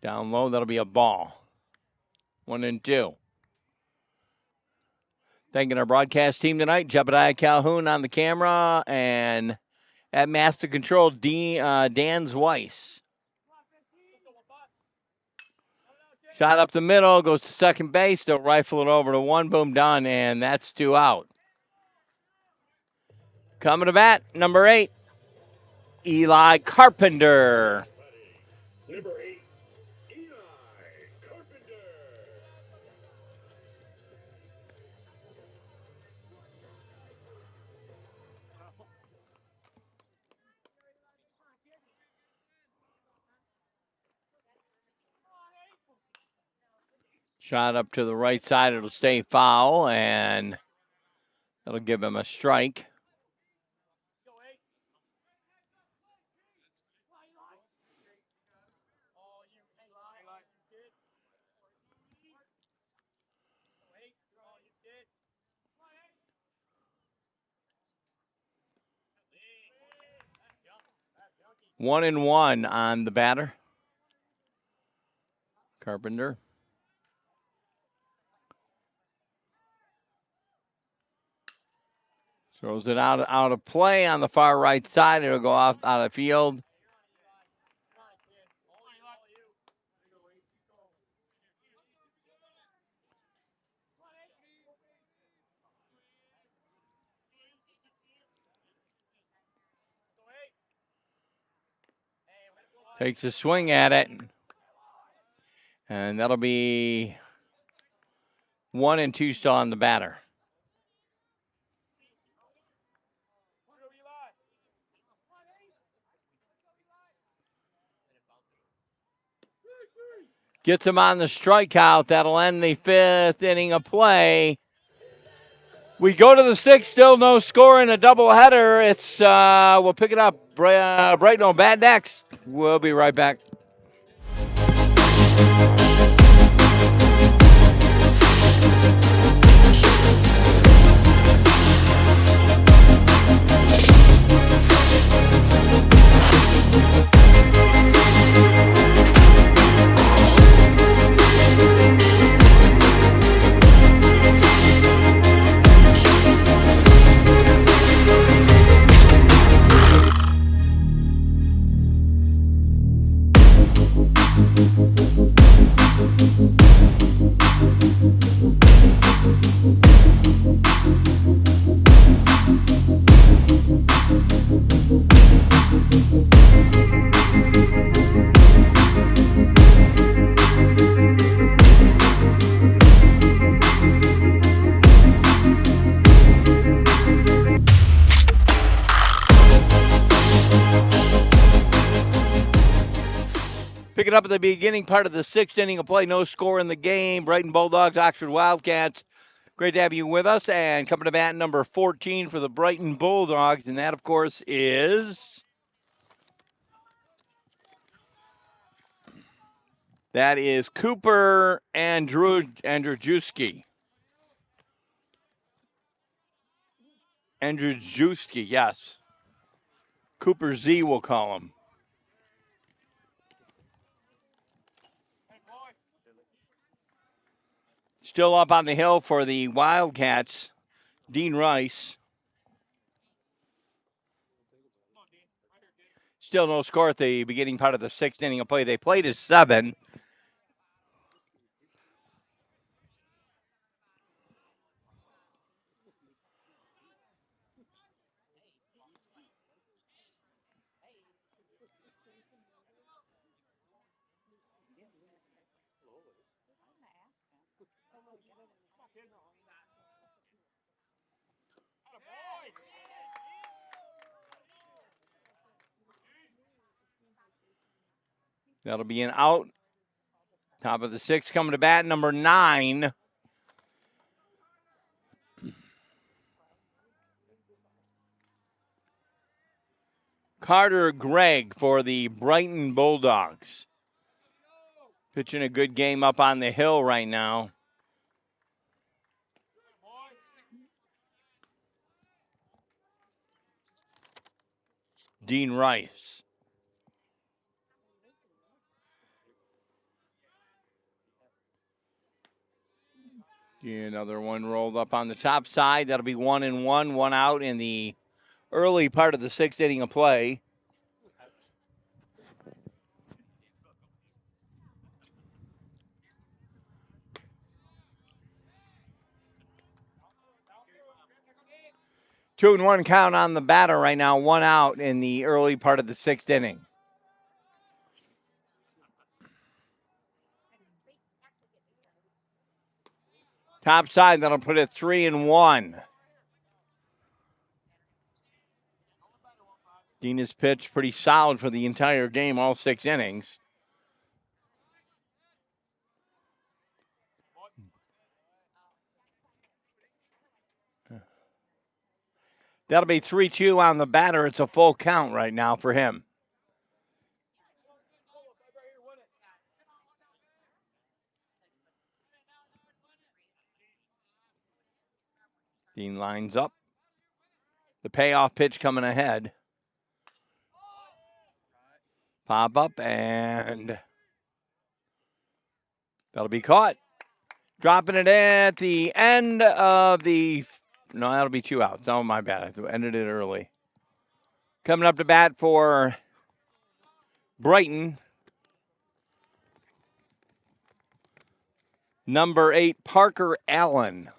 Down low, that'll be a ball. 1-2. Thanking our broadcast team tonight. Jebediah Calhoun on the camera, and at Master Control, Dan Weiss. Shot up the middle, goes to second base. They'll rifle it over to one. Boom, done, and that's 2 out. Coming to bat, number 8, Eli Carpenter. Number 8, Eli Carpenter. Shot up to the right side. It'll stay foul, and that'll give him a strike. 1-1 on the batter. Carpenter. Throws it out of play on the far right side. It'll go off out of field. Takes a swing at it. And that'll be 1-2 still on the batter. Gets him on the strikeout. That'll end the 5th inning of play. We go to the 6th, still no score in a doubleheader. It's we'll pick it up. Brighton on bat next. We'll be right back. Pick it up at the beginning part of the 6th inning of play. No score in the game. Brighton Bulldogs, Oxford Wildcats. Great to have you with us. And coming to bat number 14 for the Brighton Bulldogs. And that, of course, is... That is Cooper Andrzejewski. Andrzejewski, yes. Cooper Z, we'll call him. Still up on the hill for the Wildcats, Dean Rice. Still no score at the beginning part of the 6th inning of play. They played as 7. That'll be an out. Top of the 6th coming to bat, number 9. Carter Gregg for the Brighton Bulldogs. Pitching a good game up on the hill right now. Dean Rice. Another one rolled up on the top side. That'll be 1-1, 1 out in the early part of the 6th inning of play. Two and 1 count on the batter right now, 1 out in the early part of the 6th inning. Top side, that'll put it 3-1. Dean has pitched pretty solid for the entire game, all 6 innings. That'll be 3-2 on the batter. It's a full count right now for him. Dean lines up. The payoff pitch coming ahead. Pop up, and that'll be caught. Dropping it at the end of the. No, that'll be 2 outs. Oh, my bad. I ended it early. Coming up to bat for Brighton, number 8, Parker Allen.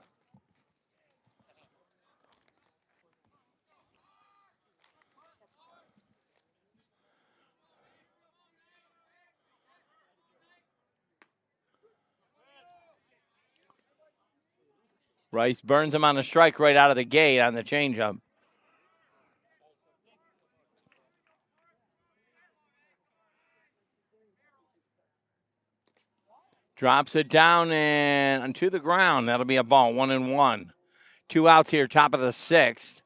Rice burns him on a strike right out of the gate on the changeup. Drops it down and onto the ground. That'll be a ball, 1-1. 2 outs here, top of the 6th.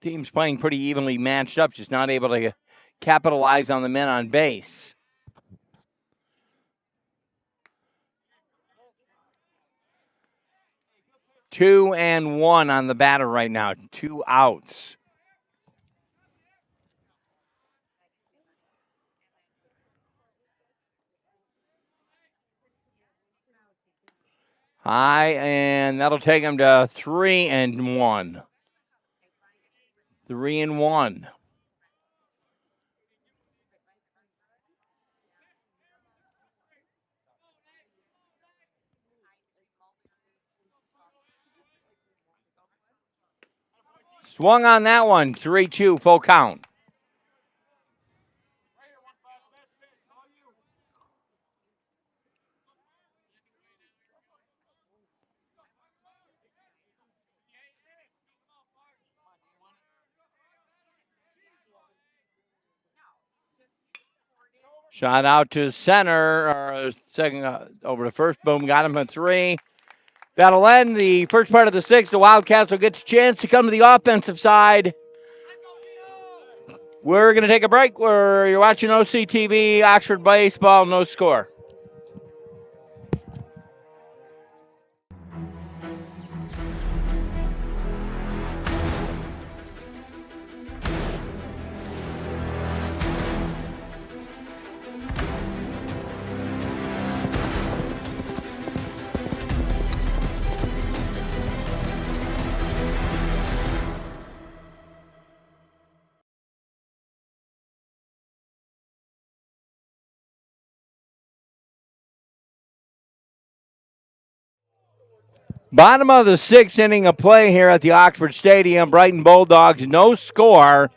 Team's playing pretty evenly matched up, just not able to capitalize on the men on base. Two and one on the batter right now. 2 outs. High, and that'll take him to 3-1. 3-1. Swung on that one. 3-2, full count. Shot out to center, or second over to first. Boom, got him at 3. That'll end the first part of the 6th. The Wildcats will get a chance to come to the offensive side. We're going to take a break. You're watching OCTV, Oxford Baseball, no score. Bottom of the 6th inning of play here at the Oxford Stadium. Brighton Bulldogs, no score.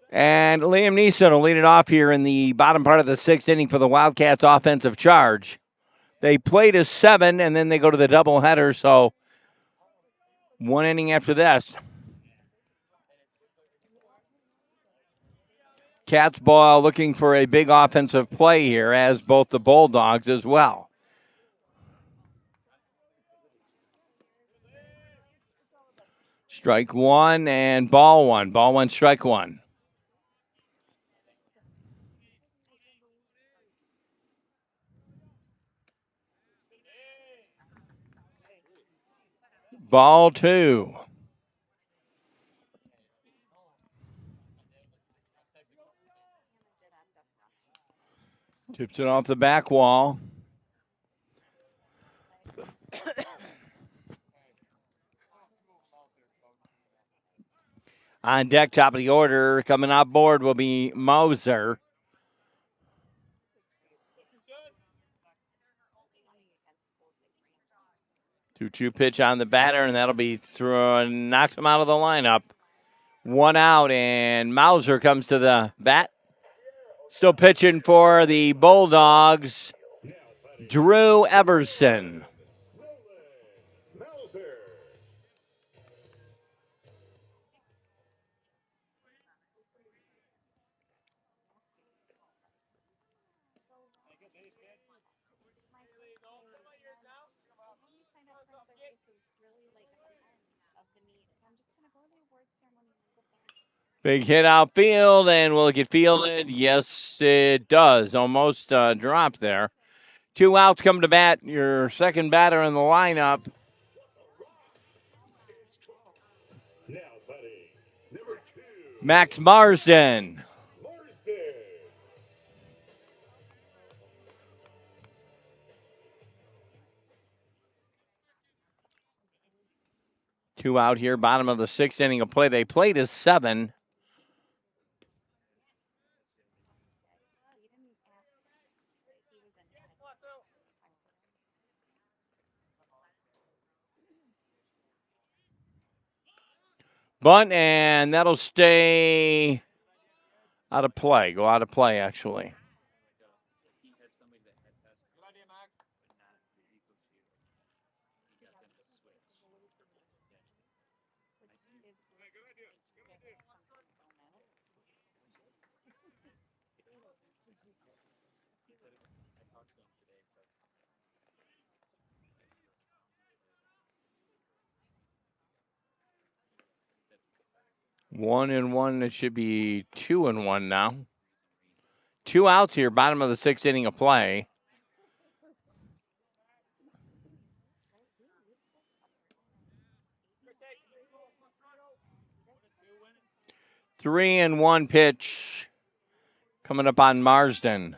And Liam Neeson will lead it off here in the bottom part of the 6th inning for the Wildcats offensive charge. They played a 7, and then they go to the doubleheader, so 1 inning after this. Cats ball looking for a big offensive play here, as both the Bulldogs as well. Strike 1 and ball 1. Ball 1, strike 1. Ball 2. Tips it off the back wall. On deck, top of the order, coming on board will be Moser. Two pitch on the batter, and that'll be thrown, knocks him out of the lineup. 1 out, and Mauser comes to the bat. Still pitching for the Bulldogs, Drew Everson. Big hit outfield, and will it get fielded? Yes, it does. Almost dropped there. 2 outs come to bat. Your second batter in the lineup. Now batting, number 2, Max Marsden. Marsden. 2 out here, bottom of the 6th inning of play. They played as 7. Bunt, and that'll stay out of play. Go out of play, actually. One and one. It should be 2-1 now. 2 outs here, bottom of the 6th inning of play. Three and one pitch coming up on Marsden.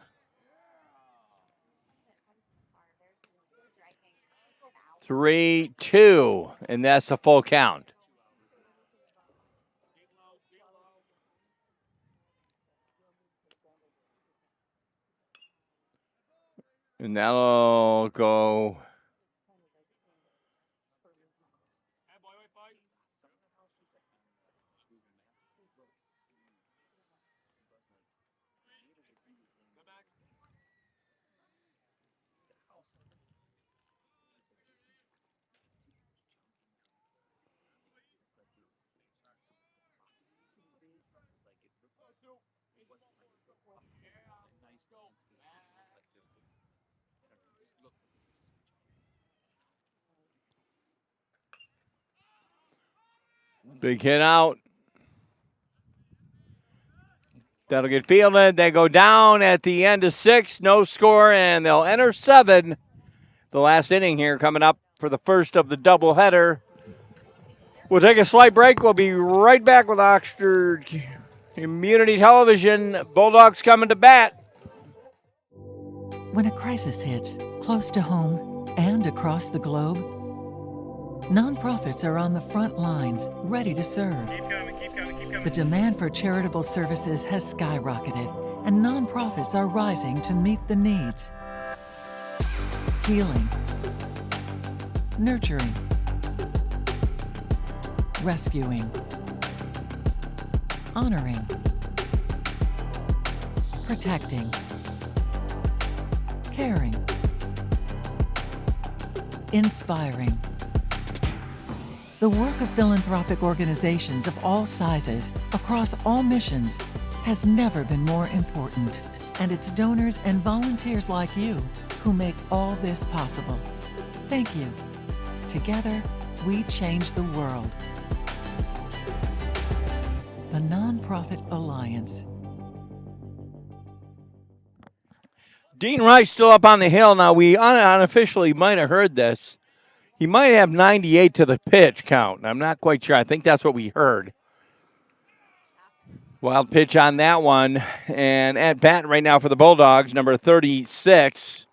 3-2, and that's a full count. And that'll go. Big hit out. That'll get fielded. They go down at the end of 6. No score, and they'll enter 7. The last inning here coming up for the first of the doubleheader. We'll take a slight break. We'll be right back with Oxford Community Television. Bulldogs coming to bat. When a crisis hits, close to home and across the globe, nonprofits are on the front lines, ready to serve. Keep coming. The demand for charitable services has skyrocketed, and nonprofits are rising to meet the needs. Healing, nurturing, rescuing, honoring, protecting, caring, inspiring. The work of philanthropic organizations of all sizes, across all missions, has never been more important. And it's donors and volunteers like you who make all this possible. Thank you. Together, we change the world. The Nonprofit Alliance. Dean Rice still up on the hill. Now, we unofficially might have heard this. He might have 98 to the pitch count. I'm not quite sure. I think that's what we heard. Wild pitch on that one. And at bat right now for the Bulldogs, number 36,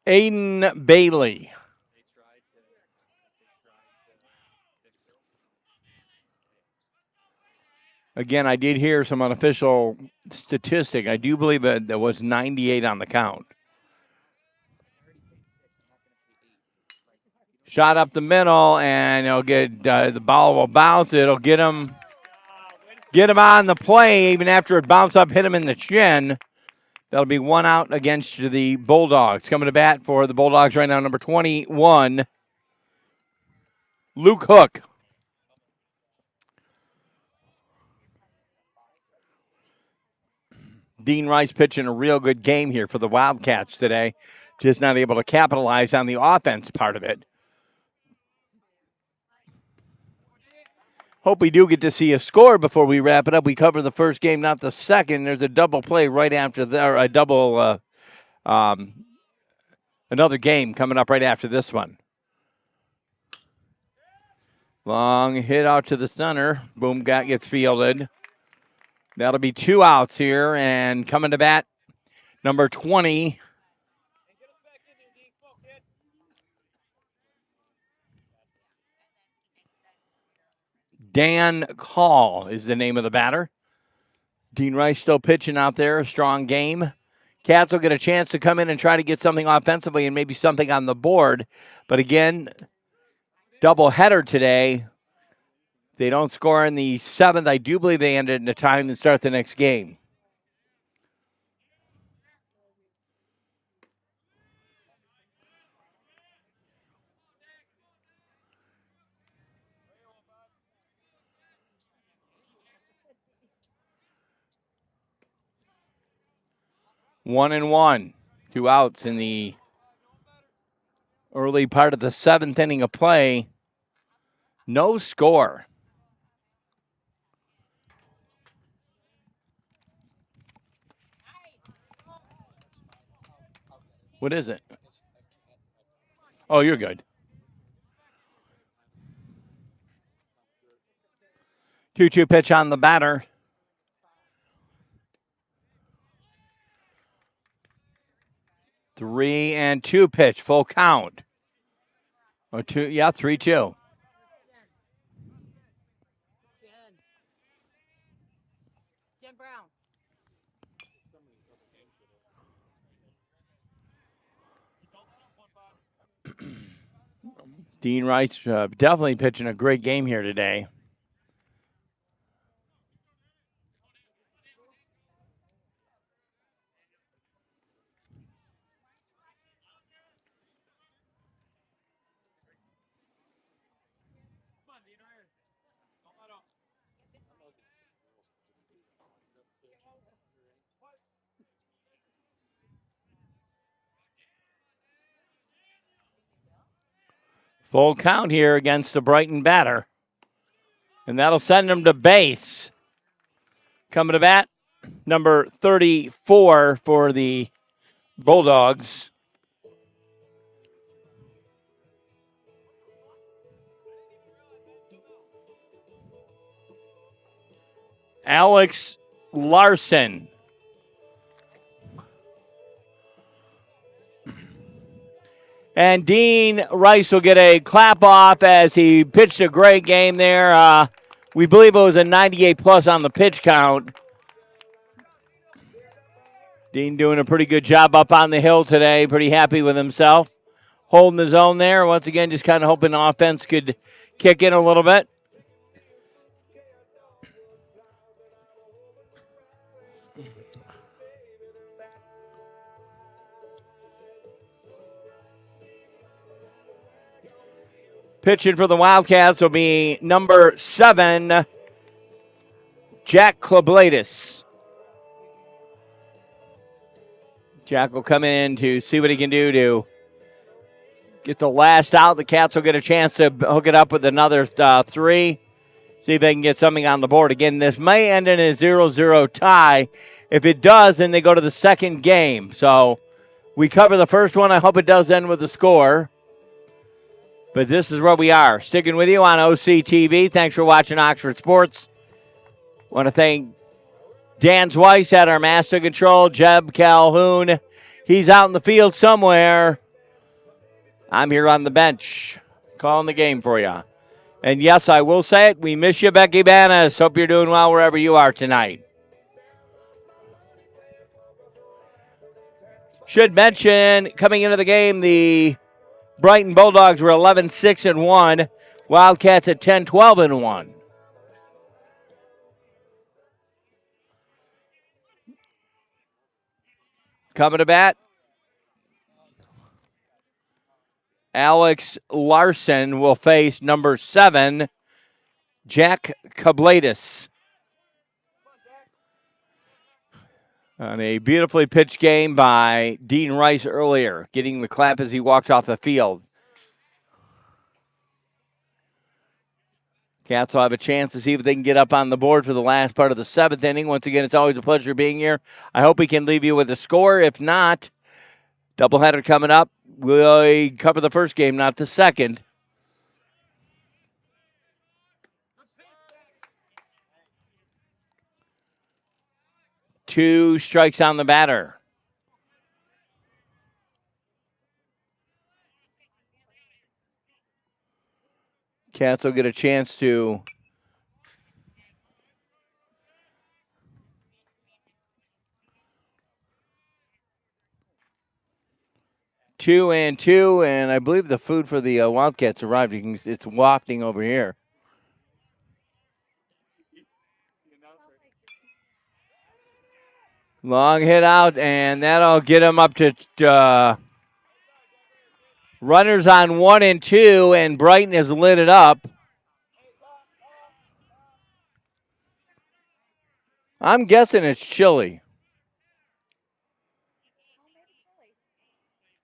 Aiden Bailey. Again, I did hear some unofficial statistic. I do believe that there was 98 on the count. Shot up the middle, and it'll get the ball will bounce. It'll get him on the play even after it bounced up, hit him in the chin. That'll be 1 out against the Bulldogs. Coming to bat for the Bulldogs right now, number 21, Luke Hook. Dean Rice pitching a real good game here for the Wildcats today. Just not able to capitalize on the offense part of it. Hope we do get to see a score before we wrap it up. We cover the first game, not the second. There's a double play right after there, another game coming up right after this one. Long hit out to the center. Boom, gets fielded. That'll be 2 outs here, and coming to bat, number 20. Dan Call is the name of the batter. Dean Rice still pitching out there, a strong game. Cats will get a chance to come in and try to get something offensively and maybe something on the board. But again, doubleheader today. If they don't score in the 7th, I do believe they end it in a time to start the next game. One and one. 2 outs in the early part of the 7th inning of play. No score. What is it? Oh, you're good. 2-2 pitch on the batter. 3-2 pitch, full count. Or 3-2. Dean Rice definitely pitching a great game here today. Full count here against the Brighton batter. And that'll send him to base. Coming to bat, number 34 for the Bulldogs. Alex Larson. And Dean Rice will get a clap off as he pitched a great game there. We believe it was a 98-plus on the pitch count. Dean doing a pretty good job up on the hill today. Pretty happy with himself. Holding his own there. Once again, just kind of hoping offense could kick in a little bit. Pitching for the Wildcats will be number 7, Jack Kloblatis. Jack will come in to see what he can do to get the last out. The Cats will get a chance to hook it up with another 3. See if they can get something on the board. Again, this may end in a 0-0 tie. If it does, then they go to the second game. So we cover the first one. I hope it does end with a score. But this is where we are. Sticking with you on OCTV. Thanks for watching Oxford Sports. Want to thank Dan Weiss at our master control, Jeb Calhoun. He's out in the field somewhere. I'm here on the bench, calling the game for you. And yes, I will say it. We miss you, Becky Banas. Hope you're doing well wherever you are tonight. Should mention, coming into the game, the Brighton Bulldogs were 11-6-1. Wildcats at 10-12-1. Coming to bat, Alex Larson will face number 7, Jack Kloblatis. On a beautifully pitched game by Dean Rice earlier, getting the clap as he walked off the field. Cats will have a chance to see if they can get up on the board for the last part of the 7th inning. Once again, it's always a pleasure being here. I hope we can leave you with a score. If not, doubleheader coming up. We'll cover the first game, not the second. Two strikes on the batter. Cats will get a chance to two, and I believe the food for the Wildcats arrived. It's wafting over here. Long hit out, and that'll get him up to runners on 1 and 2, and Brighton has lit it up. I'm guessing it's chili.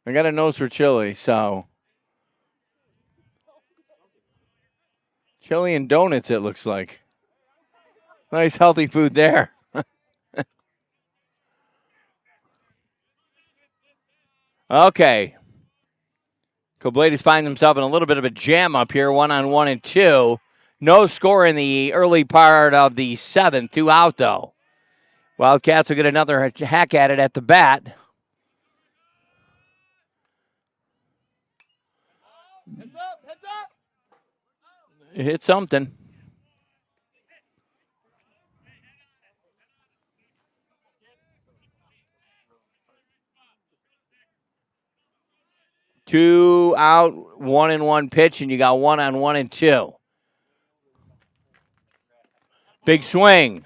I got a nose for chili, so. Chili and donuts, it looks like. Nice, healthy food there. Okay. Kobladis finds himself in a little bit of a jam up here, 1 on 1 and 2. No score in the early part of the 7th, 2 out, though. Wildcats will get another hack at it at the bat. Heads up, heads up. It hit something. Two out, 1 and 1 pitch, and you got 1 on 1 and 2. Big swing.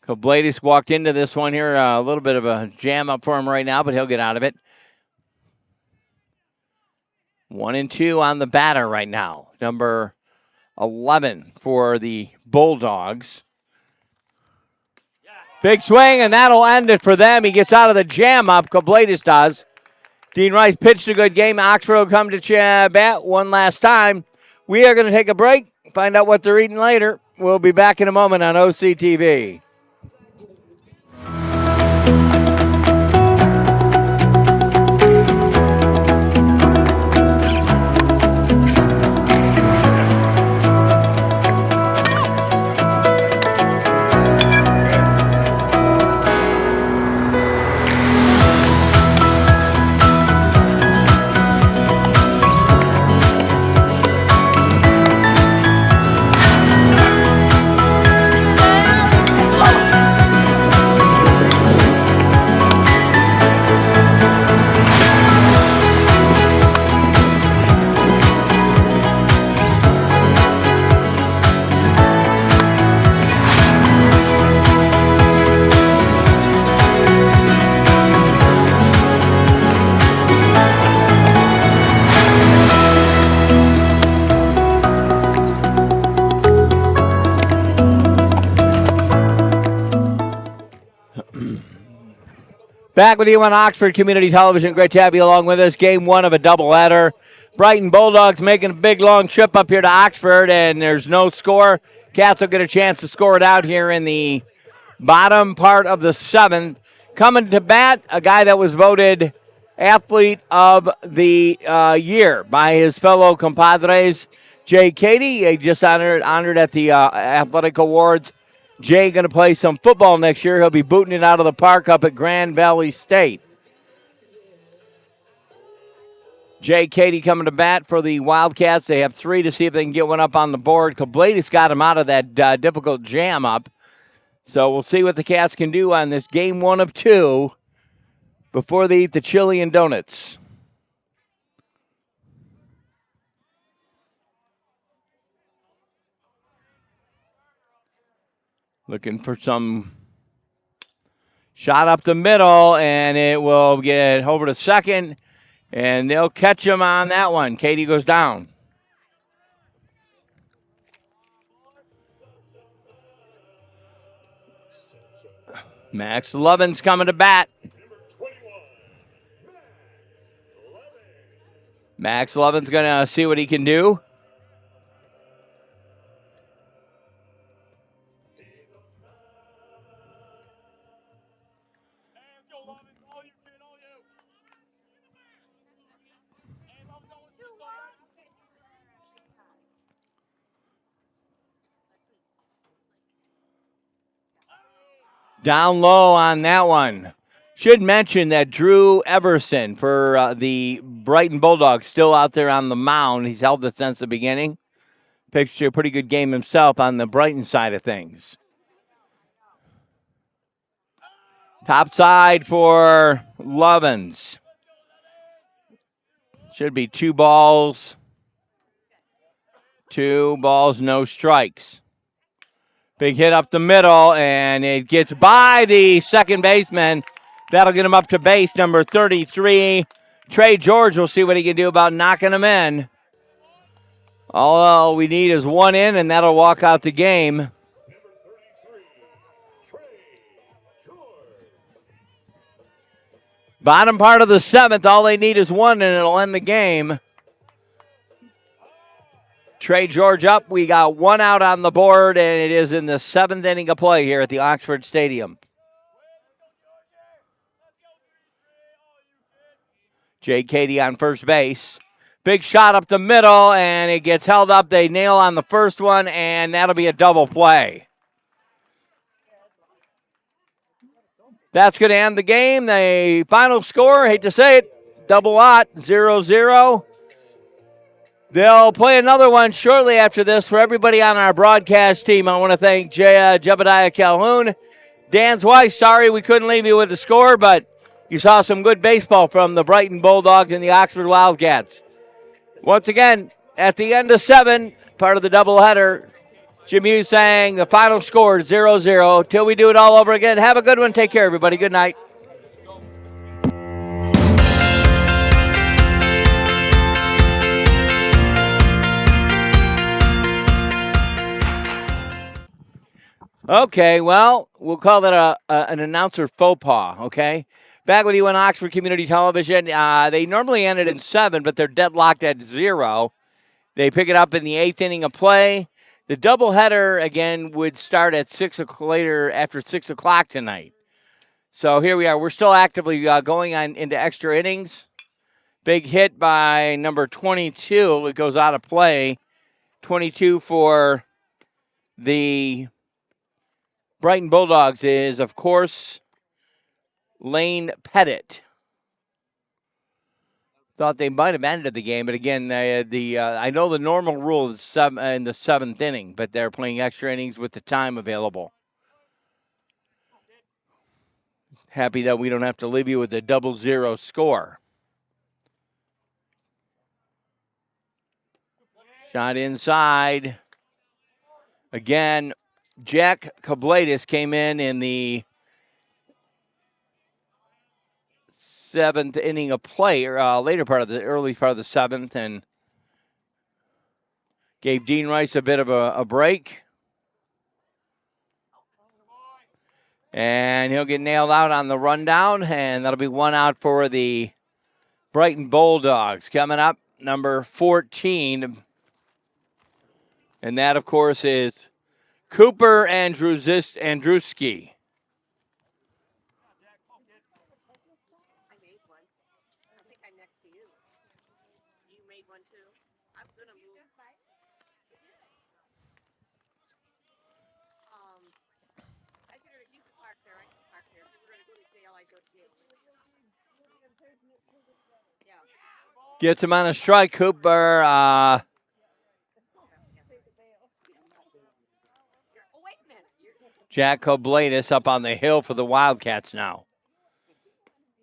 Kobladis walked into this one here, a little bit of a jam up for him right now, but he'll get out of it. 1 and 2 on the batter right now. Number 11 for the Bulldogs. Big swing, and that'll end it for them. He gets out of the jam up. Kobladis does. Dean Rice pitched a good game. Oxford will come to bat one last time. We are going to take a break, find out what they're eating later. We'll be back in a moment on OCTV. Back with you on Oxford Community Television. Great to have you along with us. Game 1 of a doubleheader. Brighton Bulldogs making a big, long trip up here to Oxford, and there's no score. Cats will get a chance to score it out here in the bottom part of the 7th. Coming to bat, a guy that was voted Athlete of the Year by his fellow compadres, Jay Cady. He just honored at the Athletic Awards. Jay going to play some football next year. He'll be booting it out of the park up at Grand Valley State. Jay Cady coming to bat for the Wildcats. They have 3 to see if they can get one up on the board. Kobladis got him out of that difficult jam up. So we'll see what the Cats can do on this game 1 of 2 before they eat the chili and donuts. Looking for some shot up the middle, and it will get over to second, and they'll catch him on that one. Cady goes down. Max Lovin's coming to bat. Max Lovin's going to see what he can do. Down low on that one. Should mention that Drew Everson for the Brighton Bulldogs still out there on the mound. He's held it since the beginning. Pitched a pretty good game himself on the Brighton side of things. Top side for Lovins. Should be 2 balls. 2 balls, no strikes. Big hit up the middle, and it gets by the second baseman. That'll get him up to base, number 33. Trey George will see what he can do about knocking him in. All we need is 1 in, and that'll walk out the game. Bottom part of the 7th, all they need is 1, and it'll end the game. Trey George up. We got 1 out on the board, and it is in the 7th inning of play here at the Oxford Stadium. Jay Cady on first base. Big shot up the middle, and it gets held up. They nail on the first one, and that'll be a double play. That's going to end the game. The final score, hate to say it, double lot, 0-0. They'll play another one shortly after this. For everybody on our broadcast team, I want to thank Jebediah Calhoun. Dan's wife, sorry we couldn't leave you with the score, but you saw some good baseball from the Brighton Bulldogs and the Oxford Wildcats. Once again, at the end of 7, part of the doubleheader, Jim Hughes saying the final score 0-0. Till we do it all over again, have a good one. Take care, everybody. Good night. Okay, well, we'll call that an announcer faux pas, okay? Back with you on Oxford Community Television. They normally end it in 7, but they're deadlocked at 0. They pick it up in the 8th inning of play. The doubleheader, again, would start at 6 o'clock later, after 6 o'clock tonight. So here we are. We're still actively going on into extra innings. Big hit by number 22. It goes out of play. 22 for the Brighton Bulldogs is, of course, Lane Pettit. Thought they might have ended the game, but again, I know the normal rule is in the 7th inning, but they're playing extra innings with the time available. Happy that we don't have to leave you with a 0-0 score. Shot inside. Again, Jack Kabladis came in the 7th inning of play, or early part of the 7th, and gave Dean Rice a bit of a break. And he'll get nailed out on the rundown, and that'll be 1 out for the Brighton Bulldogs. Coming up, number 14. And that, of course, is Cooper Andruski. Gets him on a strike. Cooper Jack Kabladis up on the hill for the Wildcats now.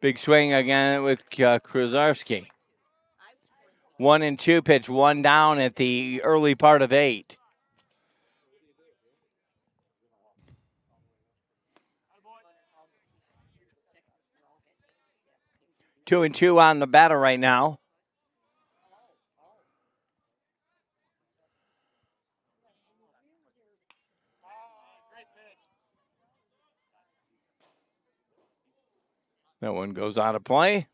Big swing again with Kruzarski. 1-2 pitch, 1 down at the early part of 8. Two and 2 on the batter right now. That one goes out of play.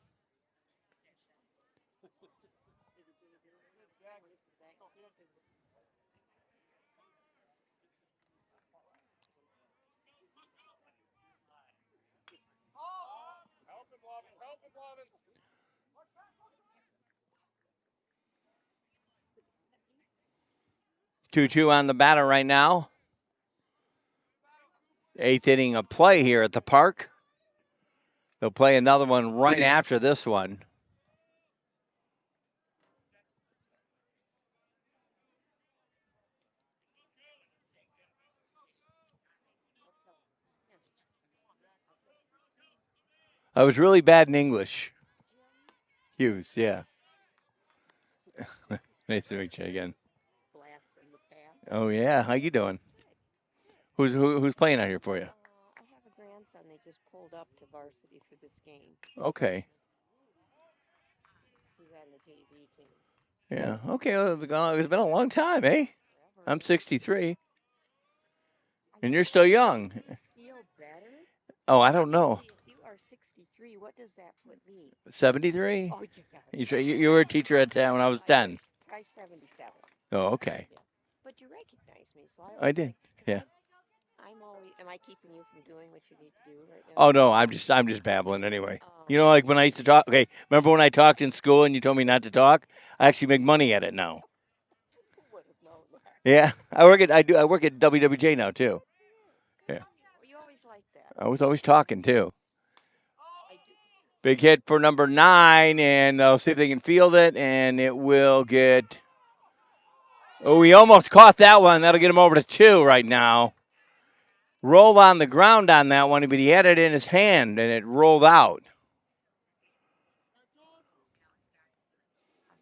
Two on the batter right now. Eighth inning of play here at the park. They'll play another one right after this one. I was really bad in English. Hughes, yeah. Nice to meet you again. Oh yeah, how you doing? Who's playing out here for you? I have a grandson. They just pulled up to Varsity for this game. Okay. He's on the JV team. Yeah. Okay. Well, it's been a long time, eh? I'm 63, and you're still young. Feel better? Oh, I don't know. If you are 63, what does that put me? 73. Oh, yeah. You were a teacher at 10 when I was 10. Try 77. Oh, okay. Yeah. But you recognize me, so I did. Yeah. I'm always. Am I keeping you from doing what you need to do right now? Oh no, I'm just babbling anyway. You know, like when I used to talk. Okay, remember when I talked in school and you told me not to talk? I actually make money at it now. Yeah, I work at WWJ now too. Yeah. You always like that. I was always talking too. Big hit for number 9, and they'll see if they can field it, and it will get. Oh, he almost caught that one. That'll get him over to 2 right now. Rolled on the ground on that one, but he had it in his hand, and it rolled out.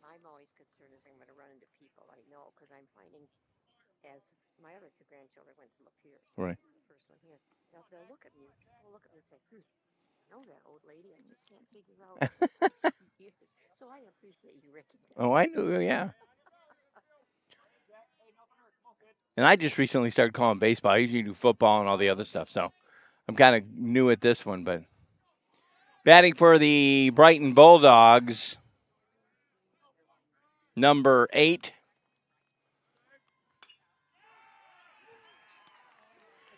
I'm always concerned as I'm going to run into people I know, because I'm finding, as my other 2 grandchildren went to Lapeer. So Right. this is the first one here. They'll look at me. They'll look at me and say, I know that old lady. I just can't figure out who she is. So I appreciate you, Ricky. Oh, I knew, yeah. And I just recently started calling baseball. I usually do football and all the other stuff, so I'm kind of new at this one. But batting for the Brighton Bulldogs, number 8.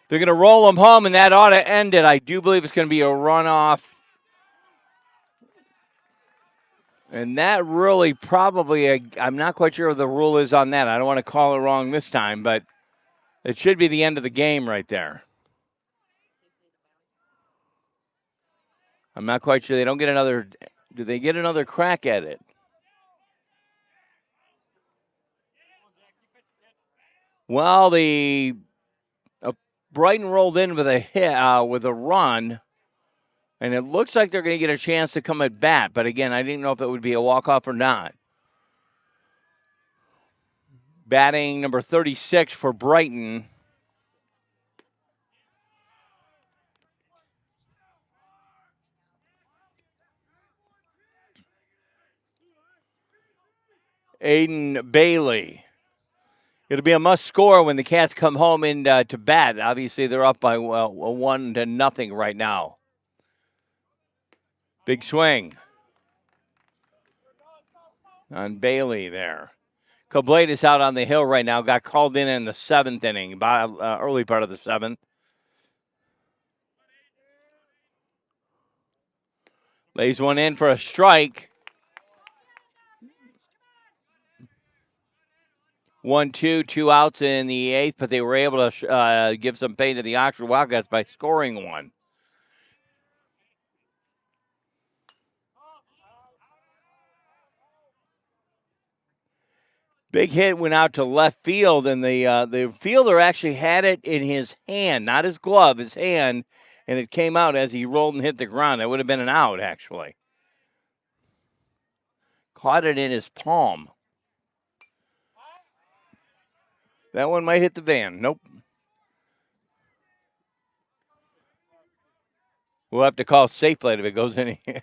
They're going to roll them home, and that ought to end it. I do believe it's going to be a runoff. And that really probably, I'm not quite sure what the rule is on that. I don't want to call it wrong this time, but it should be the end of the game right there. I'm not quite sure. They don't get another. Do they get another crack at it? Well, the Brighton rolled in with a hit, with a run, and it looks like they're going to get a chance to come at bat. But again, I didn't know if it would be a walk-off or not. Batting number 36 for Brighton. Aiden Bailey. It'll be a must score when the Cats come home in to bat. Obviously, they're up by 1-0 right now. Big swing on Bailey there. Koblatis out on the hill right now. Got called in the 7th inning, early part of the 7th. Lays one in for a strike. 1-2, 2 outs in the 8th, but they were able to give some pain to the Oxford Wildcats by scoring one. Big hit went out to left field, and the fielder actually had it in his hand, not his glove, his hand, and it came out as he rolled and hit the ground. It would have been an out, actually. Caught it in his palm. That one might hit the van. Nope. We'll have to call safe light if it goes in here.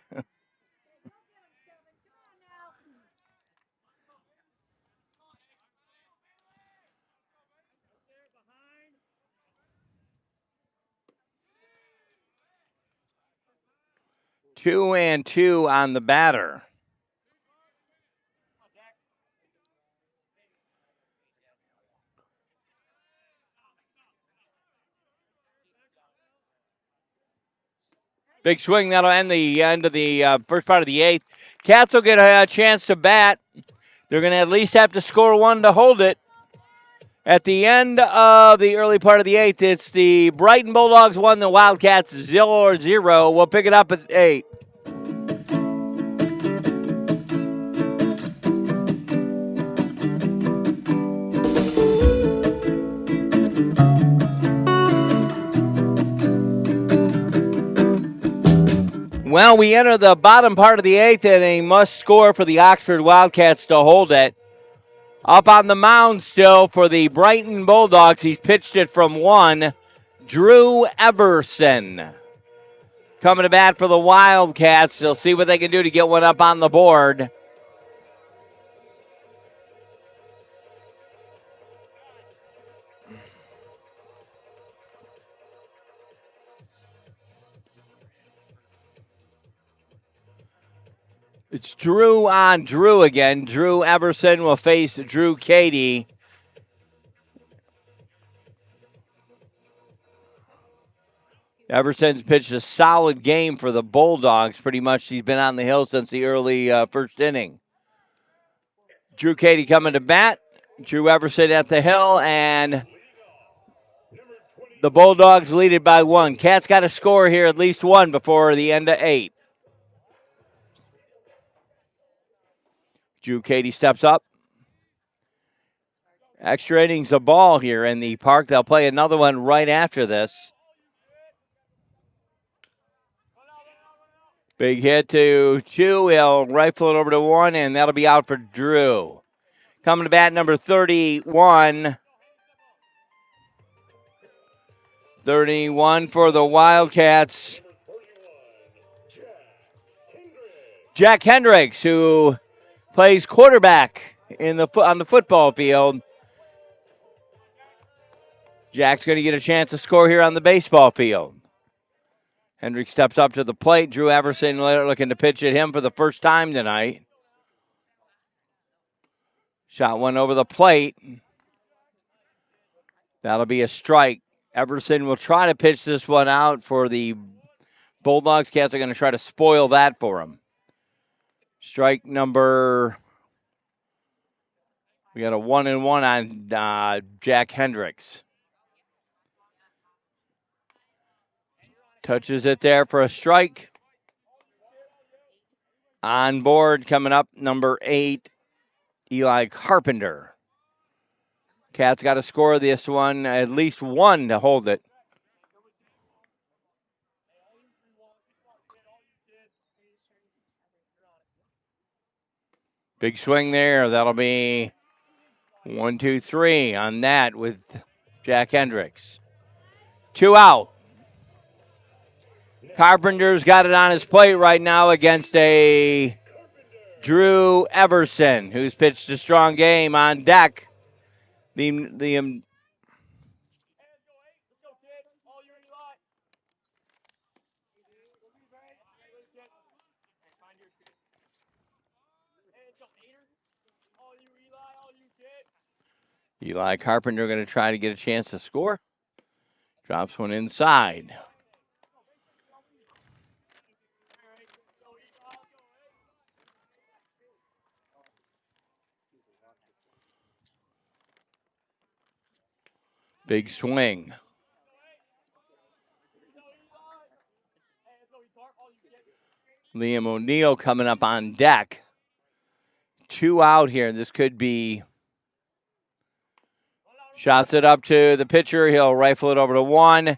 Two and two on the batter. Big swing. That'll end the end of the first part of the 8th. Cats will get a chance to bat. They're going to at least have to score one to hold it. At the end of the early part of the 8th, it's the Brighton Bulldogs 1, the Wildcats 0-0. We'll pick it up at 8. Well, we enter the bottom part of the 8th, and a must score for the Oxford Wildcats to hold it. Up on the mound still for the Brighton Bulldogs. He's pitched it from 1. Drew Everson coming to bat for the Wildcats. They'll see what they can do to get one up on the board. It's Drew on Drew again. Drew Everson will face Drew Cady. Everson's pitched a solid game for the Bulldogs. Pretty much he's been on the hill since the early first inning. Drew Cady coming to bat. Drew Everson at the hill, and the Bulldogs lead it by 1. Cats got to score here at least 1 before the end of 8. Drew Cady steps up. Extra innings of ball here in the park. They'll play another one right after this. Big hit to 2. He'll rifle it over to 1, and that'll be out for Drew. Coming to bat, number 31. 31 for the Wildcats. Jack Hendricks, who plays quarterback on the football field. Jack's going to get a chance to score here on the baseball field. Hendricks steps up to the plate. Drew Everson looking to pitch at him for the first time tonight. Shot one over the plate. That'll be a strike. Everson will try to pitch this one out for the Bulldogs. Cats are going to try to spoil that for him. Strike number, we got a 1-1 on Jack Hendricks. Touches it there for a strike. On board coming up, number 8, Eli Carpenter. Cats got to score this one, at least 1 to hold it. Big swing there. That'll be 1, 2, 3 on that with Jack Hendricks. 2 out. Carpenter's got it on his plate right now against a Drew Everson, who's pitched a strong game on deck. Eli Carpenter going to try to get a chance to score. Drops one inside. Big swing. Liam O'Neill coming up on deck. 2 out here. This could be. Shots it up to the pitcher. He'll rifle it over to 1.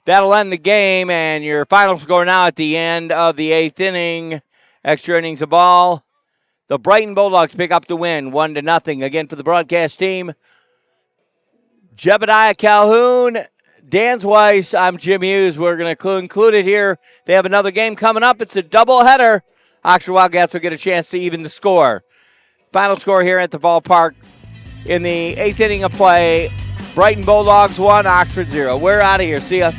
That'll end the game, and your final score now at the end of the 8th inning. Extra innings of ball. The Brighton Bulldogs pick up the win, 1-0. Again, for the broadcast team, Jebediah Calhoun, Dan Weiss, I'm Jim Hughes. We're going to conclude it here. They have another game coming up. It's a doubleheader. Oxford Wildcats will get a chance to even the score. Final score here at the ballpark in the 8th inning of play, Brighton Bulldogs 1, Oxford 0. We're out of here. See ya.